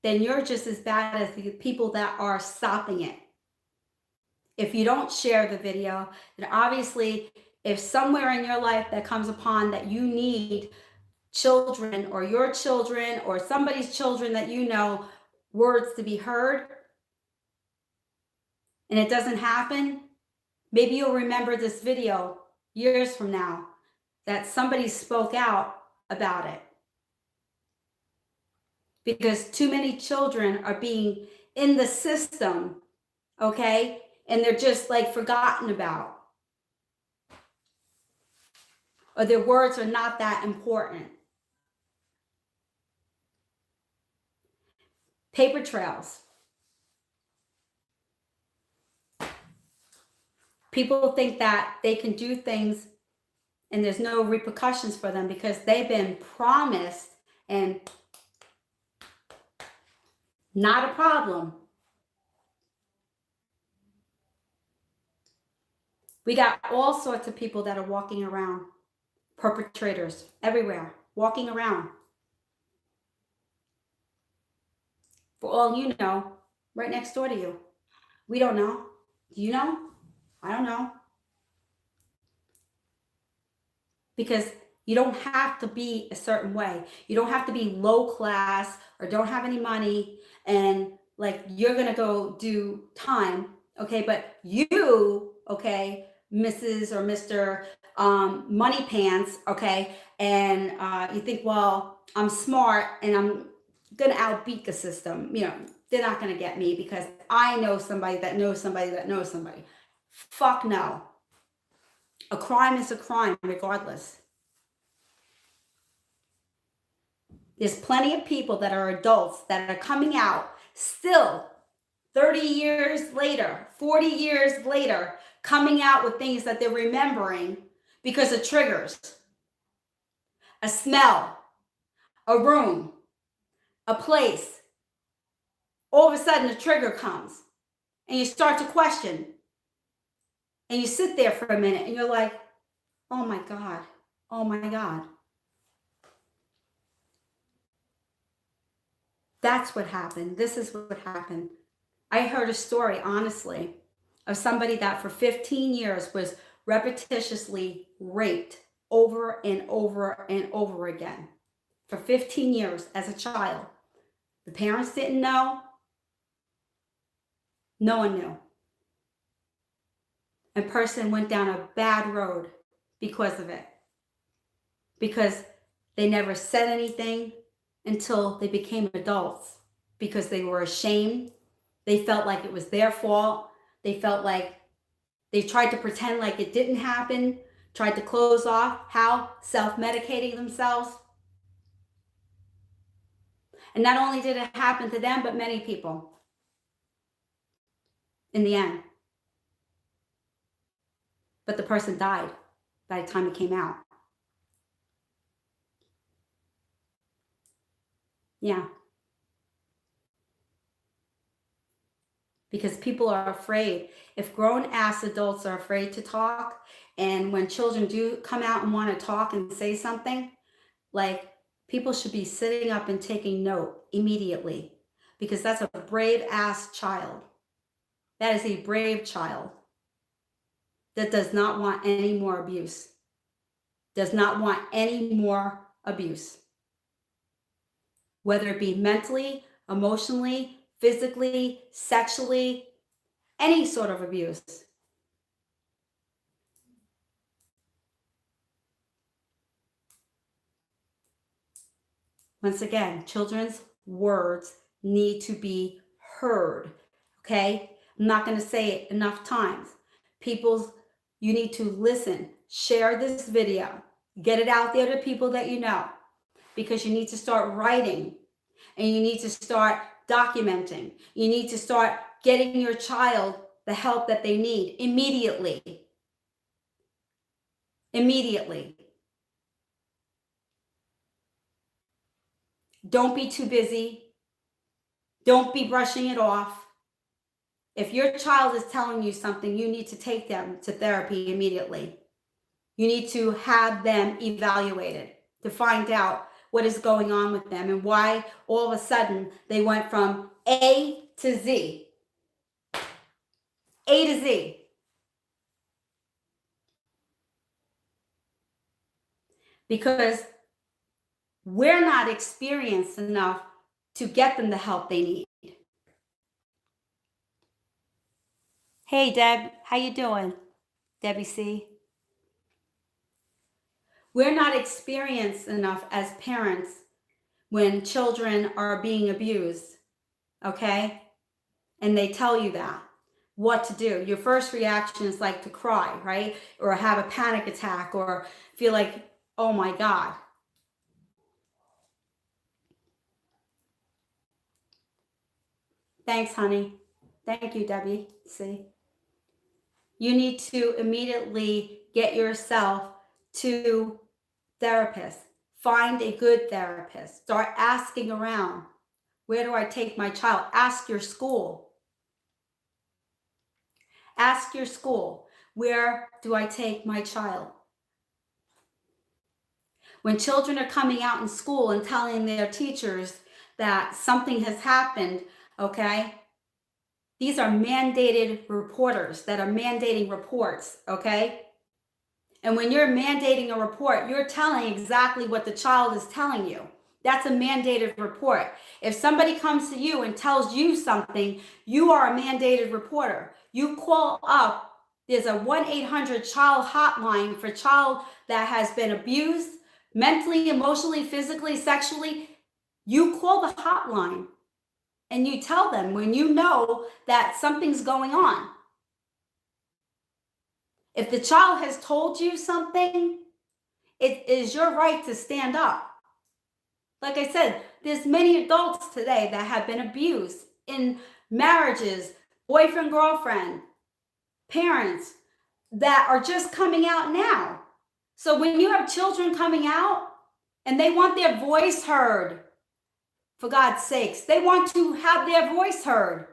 then you're just as bad as the people that are stopping it. If you don't share the video, then obviously, if somewhere in your life that comes upon that you need children or your children or somebody's children that you know words to be heard, and it doesn't happen, maybe you'll remember this video years from now that somebody spoke out about it. Because too many children are being in the system, okay? And they're just like forgotten about. Or their words are not that important. Paper trails. People think that they can do things and there's no repercussions for them because they've been promised and not a problem. We got all sorts of people that are walking around, perpetrators everywhere, walking around. For all you know, right next door to you. We don't know. Do you know? I don't know. Because you don't have to be a certain way. You don't have to be low class or don't have any money and like you're going to go do time. Okay. But you, okay, Mrs. or Mr. Money Pants. Okay. And you think, well, I'm smart and I'm going to outbeat the system. You know, they're not going to get me because I know somebody that knows somebody that knows somebody. Fuck no. A crime is a crime regardless. There's plenty of people that are adults that are coming out still 30 years later, 40 years later, coming out with things that they're remembering because of triggers. A smell, a room, a place. All of a sudden a trigger comes and you start to question. And you sit there for a minute and you're like, oh my God, oh my God. That's what happened. This is what happened. I heard a story, honestly, of somebody that for 15 years was repetitiously raped over and over and over again. For 15 years as a child. The parents didn't know. No one knew. and person went down a bad road because of it. Because they never said anything until they became adults, because they were ashamed. They felt like it was their fault. They felt like they tried to pretend like it didn't happen, tried to close off. How? Self-medicating themselves. And not only did it happen to them, but many people in the end. But the person died by the time it came out. Yeah. Because people are afraid. If grown-ass adults are afraid to talk, and when children do come out and want to talk and say something, like, people should be sitting up and taking note immediately, because that's a brave-ass child. That is a brave child that does not want any more abuse. Does not want any more abuse. Whether it be mentally, emotionally, physically, sexually, any sort of abuse. Once again, children's words need to be heard, okay? I'm not going to say it enough times. You need to listen, share this video, get it out there to people that you know, because you need to start writing, and you need to start documenting. You need to start getting your child the help that they need immediately. Immediately. Don't be too busy. Don't be brushing it off. If your child is telling you something, you need to take them to therapy immediately. You need to have them evaluated to find out what is going on with them and why all of a sudden they went from A to Z. A to Z. Because we're not experienced enough to get them the help they need. Hey, Deb, how you doing? Debbie C. We're not experienced enough as parents when children are being abused, okay? And they tell you that, what to do. Your first reaction is like to cry, right? Or have a panic attack, or feel like, oh my God. Thanks, honey. Thank you, Debbie C. You need to immediately get yourself to therapists. Find a good therapist. Start asking around. Where do I take my child? Ask your school. Ask your school. Where do I take my child? When children are coming out in school and telling their teachers that something has happened, okay? These are mandated reporters that are mandating reports, okay? And when you're mandating a report, you're telling exactly what the child is telling you. That's a mandated report. If somebody comes to you and tells you something, you are a mandated reporter. You call up. There's a 1-800-CHILD hotline for child that has been abused mentally, emotionally, physically, sexually. You call the hotline and you tell them when you know that something's going on. If the child has told you something, it is your right to stand up. Like I said, there's many adults today that have been abused in marriages, boyfriend, girlfriend, parents that are just coming out now. So when you have children coming out and they want their voice heard, for God's sakes, they want to have their voice heard.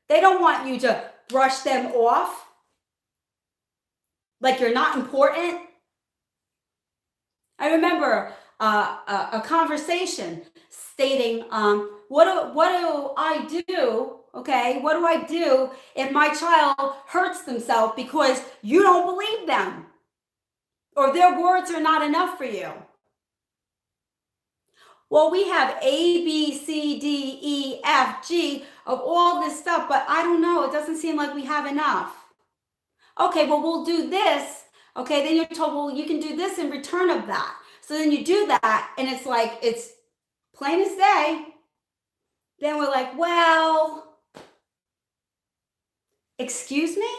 They don't want you to brush them off like you're not important. I remember a conversation stating, what do I do? Okay, what do I do if my child hurts themselves because you don't believe them, or their words are not enough for you? Well, we have A, B, C, D, E, F, G of all this stuff, but I don't know. It doesn't seem like we have enough. Okay, well, we'll do this. Okay, then you're told, well, you can do this in return of that. So then you do that, and it's like, it's plain as day. Then we're like, well, excuse me?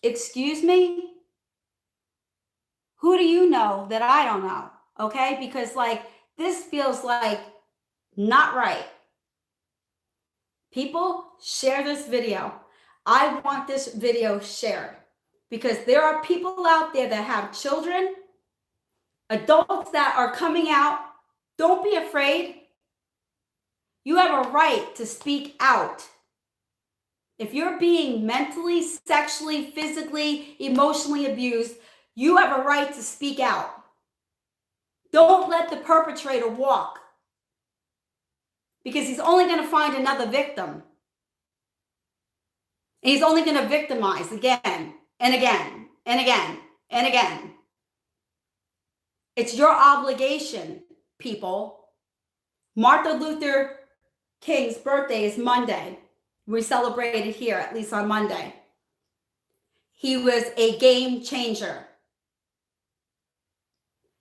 Excuse me? Who do you know that I don't know? Okay, because like, this feels like not right. People, share this video. I want this video shared because there are people out there that have children, adults that are coming out. Don't be afraid. You have a right to speak out. If you're being mentally, sexually, physically, emotionally abused, you have a right to speak out. Don't let the perpetrator walk, because he's only going to find another victim. And he's only going to victimize again and again and again and again. It's your obligation, people. Martin Luther King's birthday is Monday. We celebrate it here, at least on Monday. He was a game changer.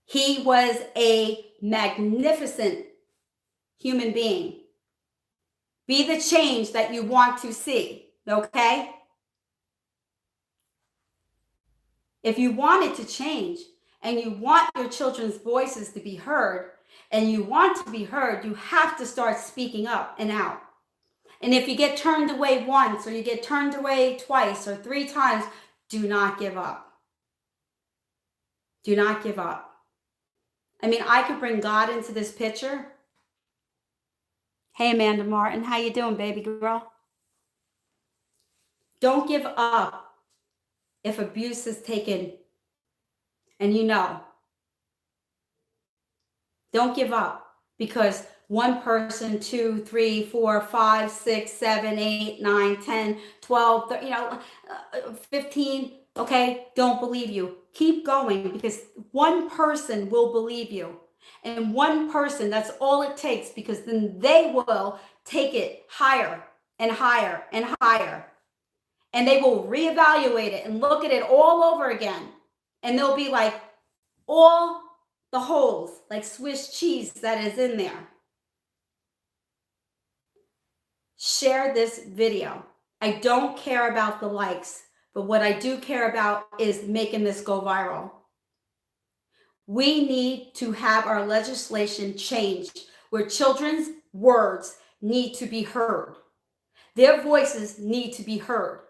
He was a magnificent human being. Be the change that you want to see, okay? If you want it to change and you want your children's voices to be heard and you want to be heard, you have to start speaking up and out. And if you get turned away once or you get turned away twice or 3 times, do not give up. Do not give up. I mean, I could bring God into this picture. Hey, Amanda Martin, how you doing, baby girl? Don't give up if abuse is taken, and you know. Don't give up because one person, 2, 3, 4, 5, 6, 7, 8, 9, 10, 12, 13, 15, okay, don't believe you. Keep going because one person will believe you. And one person, that's all it takes, because then they will take it higher and higher and higher. And they will reevaluate it and look at it all over again. And they'll be like, all the holes, like Swiss cheese that is in there. Share this video. I don't care about the likes, but what I do care about is making this go viral. We need to have our legislation changed where children's words need to be heard. Their voices need to be heard.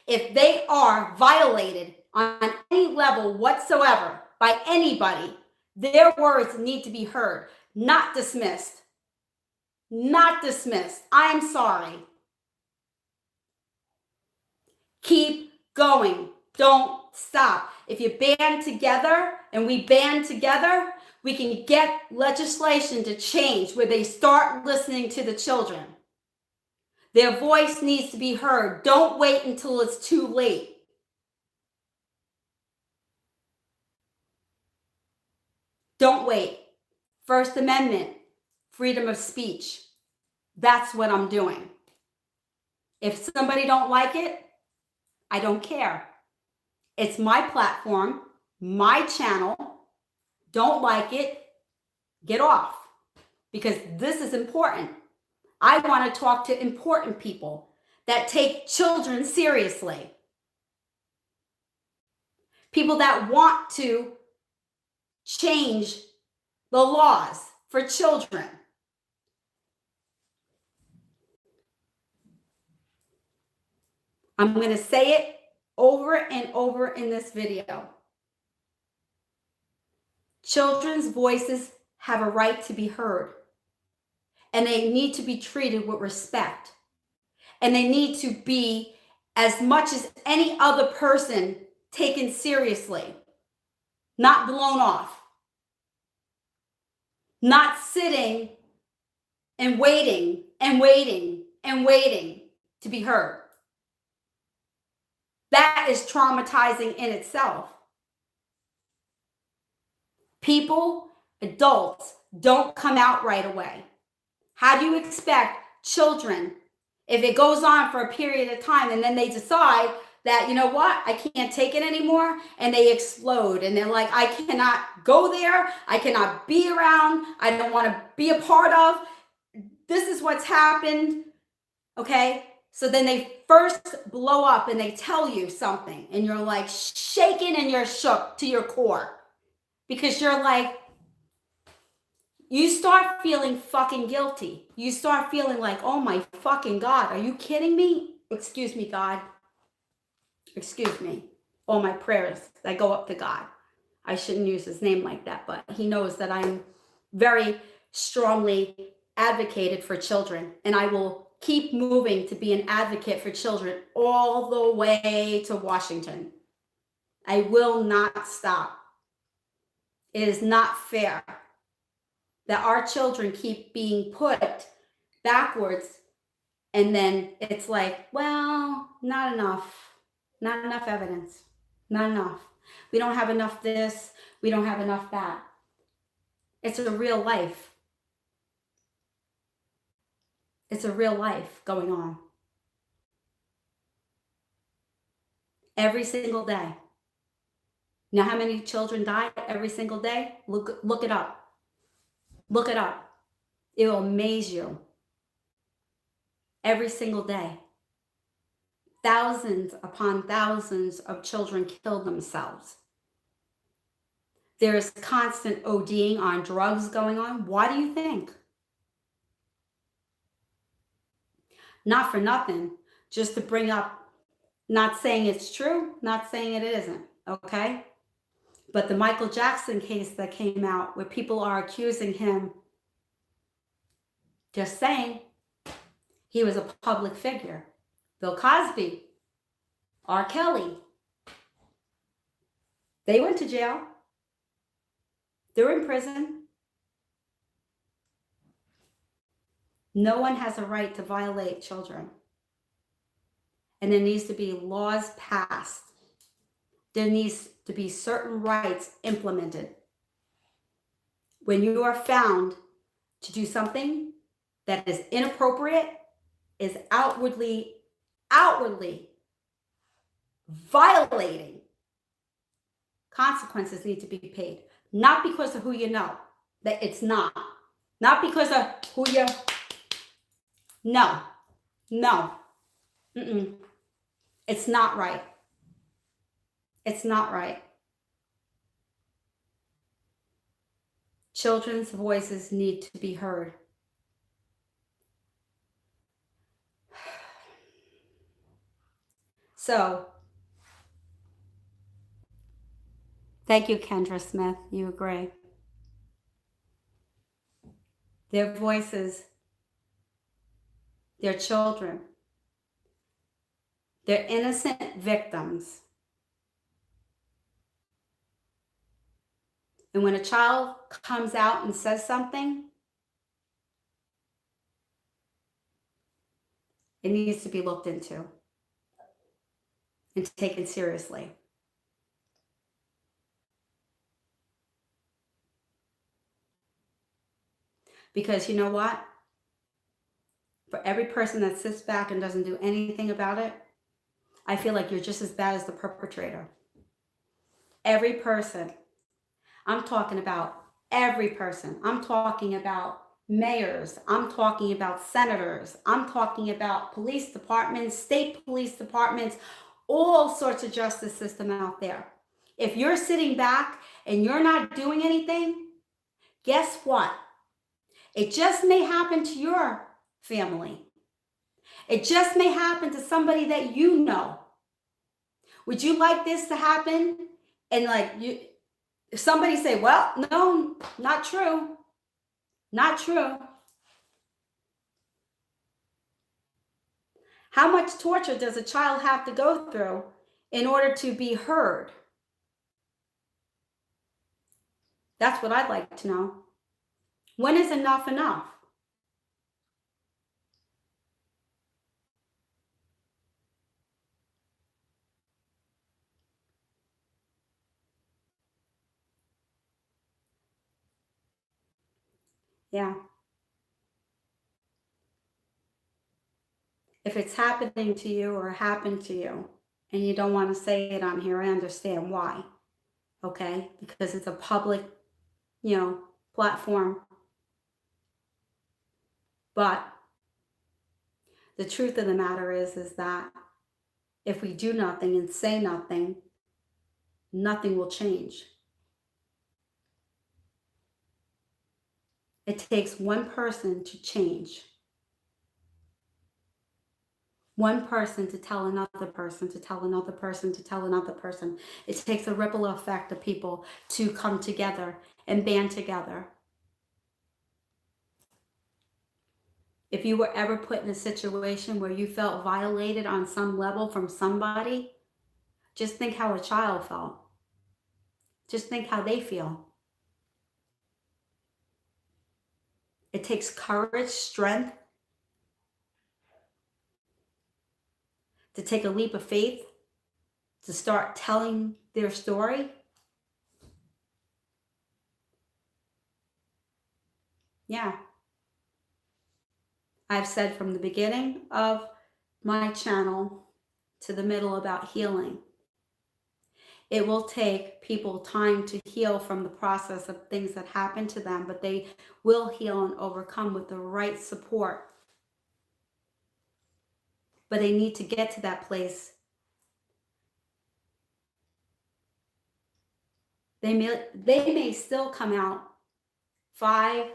If they are violated on any level whatsoever by anybody, their words need to be heard, not dismissed. Not dismissed. I'm sorry. Keep going. Don't stop. If you band together and we band together, we can get legislation to change where they start listening to the children. Their voice needs to be heard. Don't wait until it's too late. Don't wait. First Amendment, freedom of speech. That's what I'm doing. If somebody don't like it, I don't care. It's my platform, my channel. Don't like it, get off. Because this is important. I want to talk to important people that take children seriously. People that want to change the laws for children. I'm going to say it over and over in this video. Children's voices have a right to be heard, and they need to be treated with respect, and they need to be, as much as any other person, taken seriously, not blown off, not sitting and waiting and waiting and waiting to be heard. That is traumatizing in itself. People, adults, don't come out right away. How do you expect children, If it goes on for a period of time and then they decide that, you know what, I can't take it anymore, and they explode and they're like, I cannot go there, I cannot be around, I don't want to be a part of, this is what's happened, okay? So then they first blow up and they tell you something and you're like shaken and you're shook to your core because you're like, you start feeling fucking guilty. You start feeling like, oh my fucking God, are you kidding me? Excuse me, God. Excuse me. All my prayers that go up to God. I shouldn't use his name like that, but he knows that I'm very strongly advocated for children, and I will keep moving to be an advocate for children all the way to Washington. I will not stop. It is not fair that our children keep being put backwards, and then it's like, well, not enough evidence, not enough. We don't have enough this, we don't have enough that. It's a real life. It's a real life going on. Every single day. You know how many children die every single day? Look it up. Look it up. It will amaze you. Every single day. Thousands upon thousands of children kill themselves. There's constant ODing on drugs going on. Why do you think? Not for nothing, just to bring up, not saying it's true, not saying it isn't, okay? But the Michael Jackson case that came out where people are accusing him, just saying, he was a public figure. Bill Cosby, R. Kelly, they went to jail. They're in prison. No one has a right to violate children. And there needs to be laws passed. There needs to be certain rights implemented. When you are found to do something that is inappropriate, is outwardly violating, consequences need to be paid. Not because of who you know, that it's not. Not because of who you, no. Mm-mm. It's not right. It's not right. Children's voices need to be heard. So, thank you, Kendra Smith. You agree. Their voices, their children, they're innocent victims. And when a child comes out and says something, it needs to be looked into and taken seriously. Because you know what? For every person that sits back and doesn't do anything about it, I feel like you're just as bad as the perpetrator. Every person. I'm talking about every person. I'm talking about mayors. I'm talking about senators. I'm talking about police departments, state police departments, all sorts of justice system out there. If you're sitting back and you're not doing anything, guess what? It just may happen to your family. It just may happen to somebody that you know. Would you like this to happen? And like you, if somebody say, well, no, not true. Not true. How much torture does a child have to go through in order to be heard? That's what I'd like to know. When is enough enough? Yeah. if it's happening to you or happened to you and you don't want to say it on here, I understand why. Okay? Because it's a public, platform. But the truth of the matter is that if we do nothing and say nothing, nothing will change. It takes one person to change. One person to tell another person, to tell another person, to tell another person. It takes a ripple effect of people to come together and band together. If you were ever put in a situation where you felt violated on some level from somebody, just think how a child felt. Just think how they feel. It takes courage, strength to take a leap of faith, to start telling their story. Yeah. I've said from the beginning of my channel to the middle about healing. It will take people time to heal from the process of things that happen to them, but they will heal and overcome with the right support. But they need to get to that place. They may still come out 5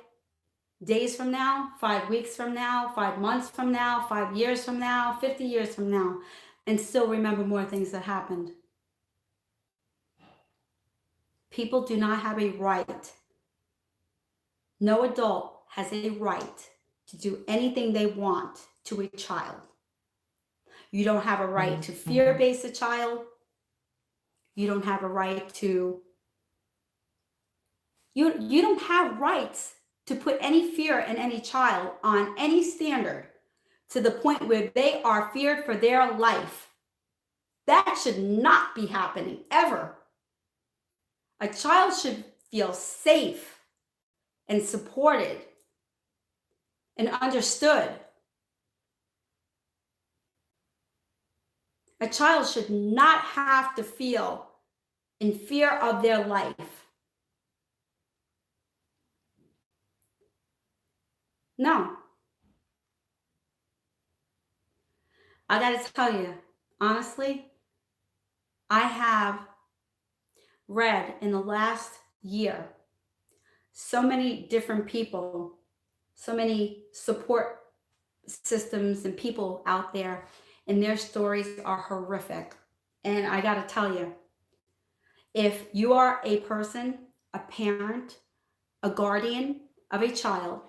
days from now, 5 weeks from now, 5 months from now, 5 years from now, 50 years from now, and still remember more things that happened. People do not have a right. No adult has a right to do anything they want to a child. You don't have a right to fear-base a child. You don't have a right to, you don't have rights to put any fear in any child on any standard to the point where they are feared for their life. That should not be happening ever. A child should feel safe and supported and understood. A child should not have to feel in fear of their life. No. I got to tell you, honestly, I have read in the last year so many different people, so many support systems and people out there, and their stories are horrific. And I got to tell you, if you are a person, a parent, a guardian of a child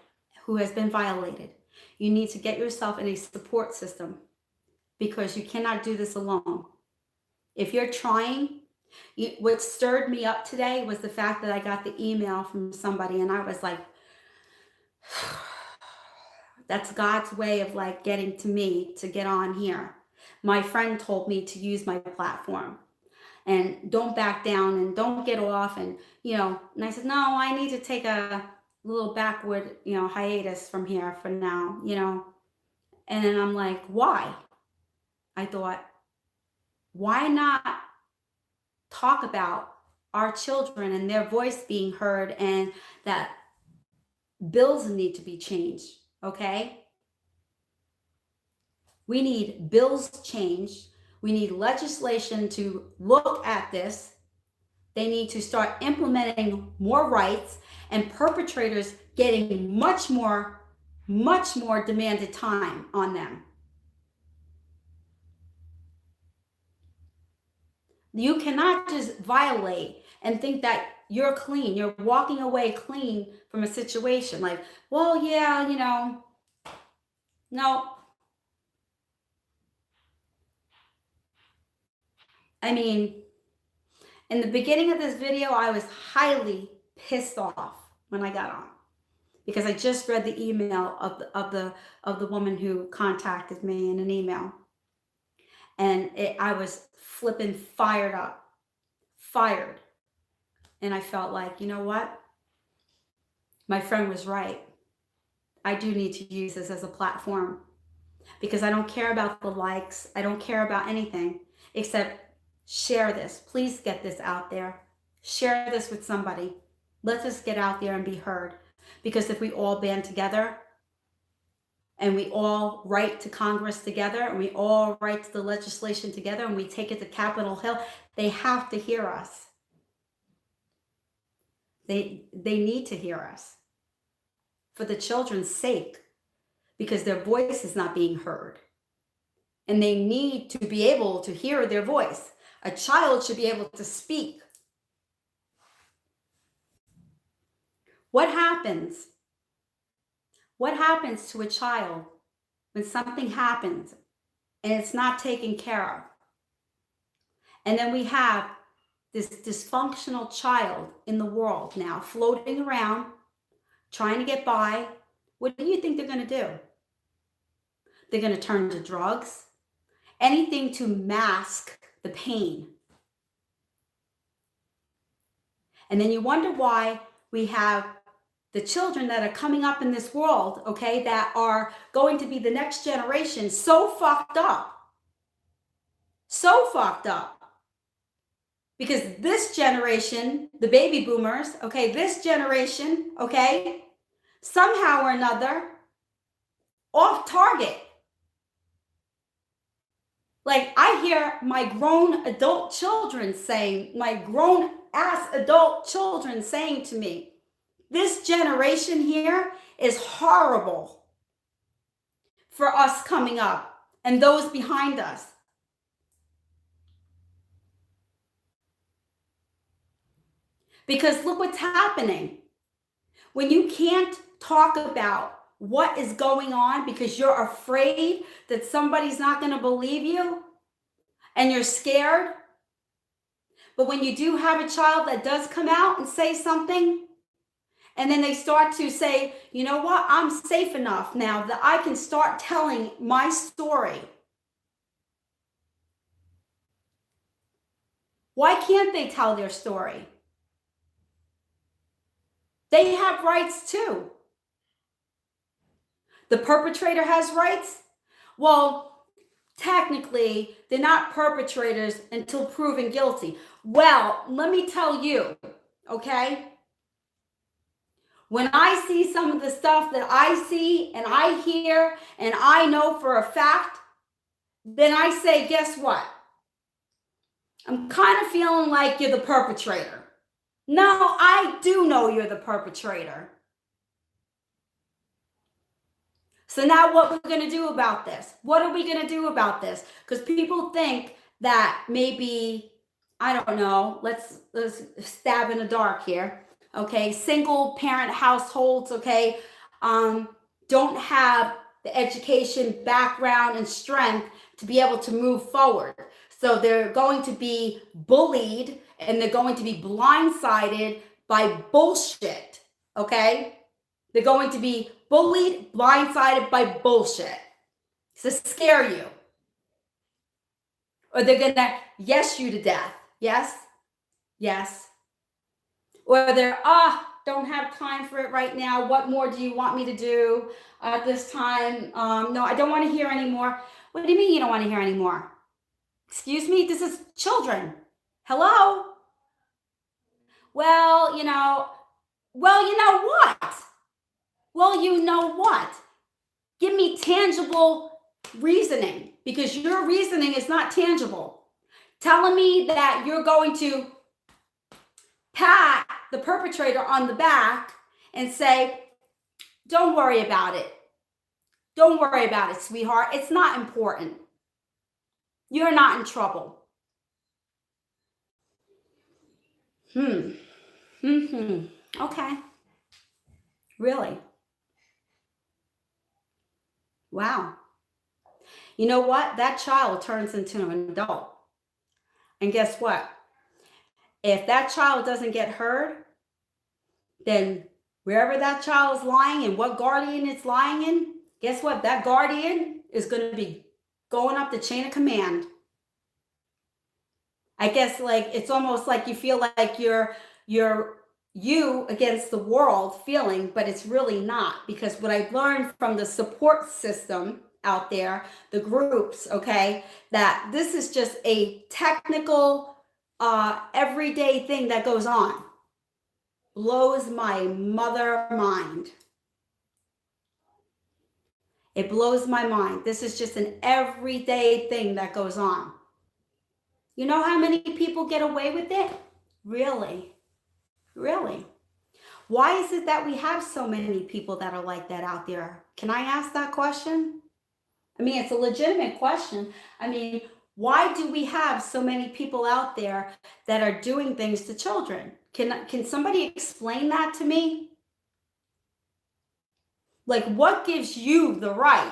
who has been violated, you need to get yourself in a support system because you cannot do this alone. If you're trying, what stirred me up today was the fact that I got the email from somebody and I was like, that's God's way of like getting to me to get on here. My friend told me to use my platform and don't back down and don't get off. And, and I said, no, I need to take a little backward, hiatus from here for now, And then I'm like, why? I thought, why not talk about our children and their voice being heard and that bills need to be changed, okay? We need bills changed. We need legislation to look at this. They need to start implementing more rights and perpetrators getting much more demanded time on them. You cannot just violate and think that you're clean. You're walking away clean from a situation. Like, well, yeah, no. I mean, in the beginning of this video, I was highly pissed off when I got on because I just read the email of the woman who contacted me in an email, and I was flipping fired up, and I felt like, you know what? My friend was right. I do need to use this as a platform because I don't care about the likes. I don't care about anything except share this. Please get this out there. Share this with somebody. Let us get out there and be heard. Because if we all band together and we all write to Congress together and we all write to the legislation together and we take it to Capitol Hill, they have to hear us. They need to hear us for the children's sake, because their voice is not being heard. And they need to be able to hear their voice. A child should be able to speak. What happens? What happens to a child when something happens and it's not taken care of? And then we have this dysfunctional child in the world now floating around, trying to get by. What do you think they're going to do? They're going to turn to drugs, anything to mask the pain. And then you wonder why we have the children that are coming up in this world, okay, that are going to be the next generation, so fucked up. So fucked up. Because this generation, the baby boomers, okay, this generation, okay, somehow or another, off target. Like, I hear my grown adult children saying, my grown ass adult children saying to me, this generation here is horrible for us coming up and those behind us. Because look what's happening. When you can't talk about what is going on because you're afraid that somebody's not going to believe you and you're scared. But when you do have a child that does come out and say something, and then they start to say, you know what, I'm safe enough now that I can start telling my story. Why can't they tell their story? They have rights too. The perpetrator has rights. Well, technically, they're not perpetrators until proven guilty. Well, let me tell you, okay? When I see some of the stuff that I see and I hear and I know for a fact, then I say, guess what? I'm kind of feeling like you're the perpetrator. No, I do know you're the perpetrator. So now what we're going to do about this? What are we going to do about this? Because people think that maybe, I don't know, let's stab in the dark here. Okay, single parent households, okay, don't have the education, background, and strength to be able to move forward. So they're going to be bullied and they're going to be blindsided by bullshit, okay? They're going to be bullied, blindsided by bullshit to scare you. Or they're going to yes you to death. Yes? Yes. Or they're, don't have time for it right now. What more do you want me to do at this time? No, I don't want to hear anymore. What do you mean you don't want to hear anymore? Excuse me? This is children. Hello? Well, you know what? Well, you know what? Give me tangible reasoning, because your reasoning is not tangible. Telling me that you're going to pat the perpetrator on the back and say, don't worry about it. Don't worry about it, sweetheart. It's not important. You're not in trouble. Okay. Really? Wow. You know what? That child turns into an adult. And guess what? If that child doesn't get heard, then wherever that child is lying and what guardian it's lying in, guess what? That guardian is going to be going up the chain of command. I guess like it's almost like you feel like you're you against the world feeling, but it's really not, because what I've learned from the support system out there, the groups, okay, that this is just a technical, everyday thing that goes on. Blows my mother mind. It blows my mind. This is just an everyday thing that goes on. You know how many people get away with it? Really? Really? Why is it that we have so many people that are like that out there? Can I ask that question? I mean, it's a legitimate question. I mean, why do we have so many people out there that are doing things to children? Can somebody explain that to me? Like, what gives you the right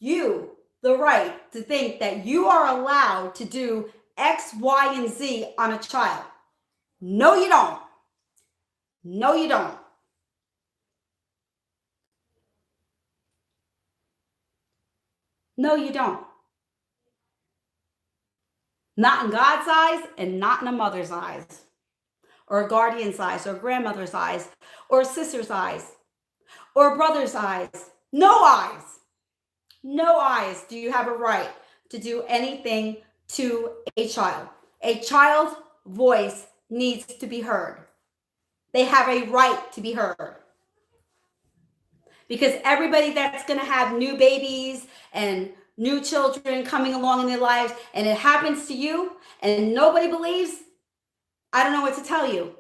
to think that you are allowed to do X, Y, and Z on a child? No, you don't. No, you don't. No, you don't. Not in God's eyes and not in a mother's eyes, or a guardian's eyes, or a grandmother's eyes, or a sister's eyes, or a brother's eyes. No eyes. No eyes do you have a right to do anything to a child. A child's voice needs to be heard. They have a right to be heard. Because everybody that's going to have new babies and new children coming along in their lives, and it happens to you and nobody believes, I don't know what to tell you.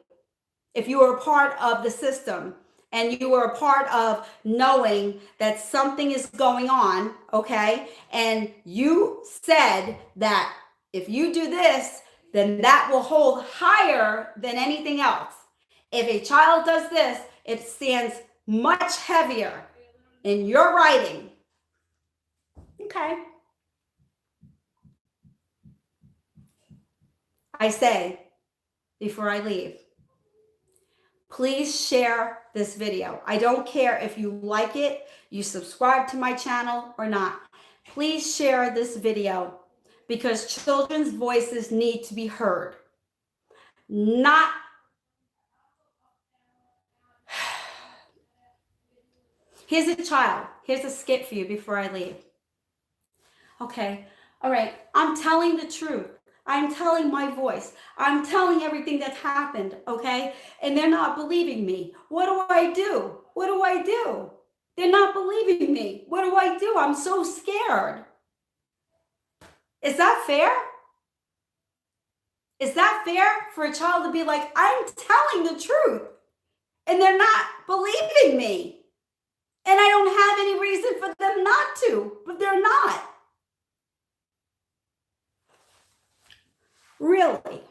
If you are a part of the system and you are a part of knowing that something is going on, okay, and you said that if you do this, then that will hold higher than anything else. If a child does this, it stands much heavier in your writing. Okay. I say, before I leave, please share this video. I don't care if you like it, you subscribe to my channel or not. Please share this video because children's voices need to be heard. Not Here's a child. Here's a skit for you before I leave. Okay. All right. I'm telling the truth. I'm telling my voice. I'm telling everything that's happened. Okay. And they're not believing me. What do I do? What do I do? They're not believing me. What do I do? I'm so scared. Is that fair? Is that fair for a child to be like, I'm telling the truth, and they're not believing me? And I don't have any reason for them not to, but they're not. Really?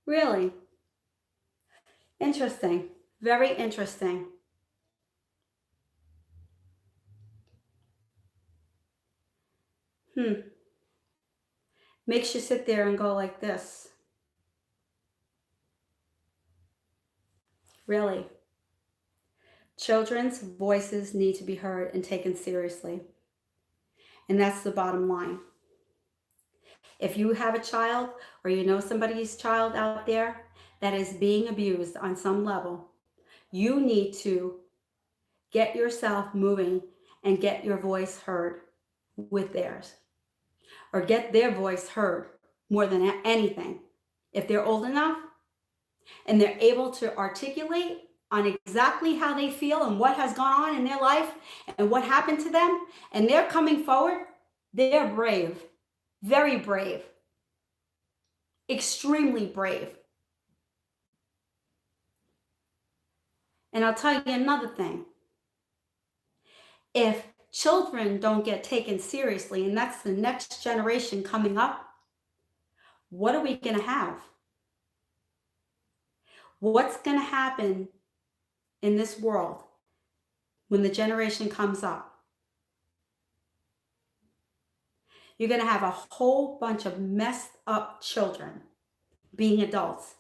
Really? Interesting. Very interesting. Makes you sit there and go like this. Really? Children's voices need to be heard and taken seriously. And that's the bottom line. If you have a child or you know somebody's child out there that is being abused on some level, you need to get yourself moving and get your voice heard with theirs, or get their voice heard more than anything. If they're old enough and they're able to articulate on exactly how they feel and what has gone on in their life and what happened to them, and they're coming forward, they're brave, very brave, extremely brave. And I'll tell you another thing. If children don't get taken seriously, and that's the next generation coming up, what are we going to have? What's going to happen in this world when the generation comes up? You're going to have a whole bunch of messed up children being adults,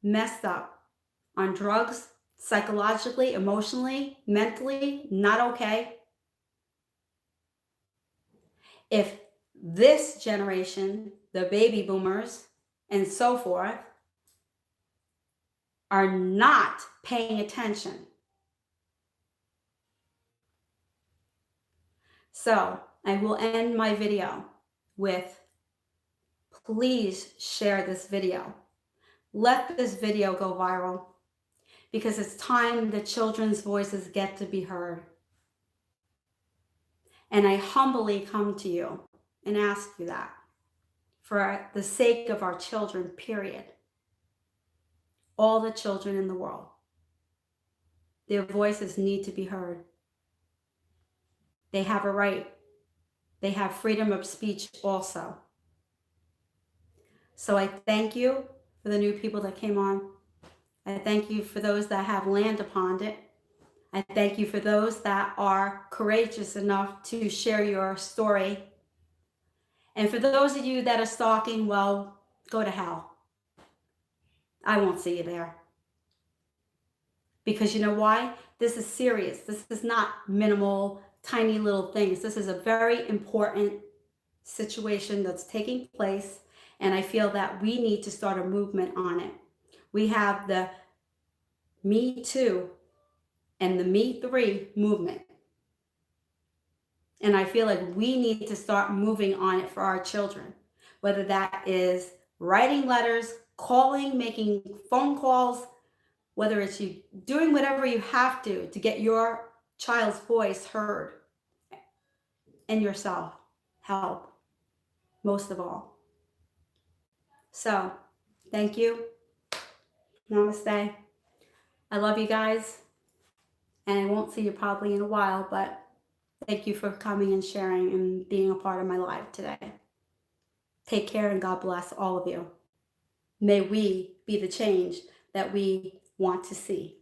messed up on drugs, psychologically, emotionally, mentally, not okay. If this generation, the baby boomers and so forth, are not paying attention, So I will end my video with, please share this video. Let this video go viral, because it's time that children's voices get to be heard. And I humbly come to you and ask you that for the sake of our children, period. All the children in the world. Their voices need to be heard. They have a right. They have freedom of speech also. So I thank you for the new people that came on. I thank you for those that have land upon it. I thank you for those that are courageous enough to share your story. And for those of you that are stalking, well, go to hell. I won't see you there. Because you know why? This is serious. This is not minimal, tiny little things. This is a very important situation that's taking place, and I feel that we need to start a movement on it. We have the Me Too and the Me 3 movement. And I feel like we need to start moving on it for our children, whether that is writing letters, calling, making phone calls, whether it's you doing whatever you have to get your child's voice heard, and yourself help, most of all. So, thank you. Namaste. I love you guys, and I won't see you probably in a while, but thank you for coming and sharing and being a part of my life today. Take care, and God bless all of you. May we be the change that we want to see.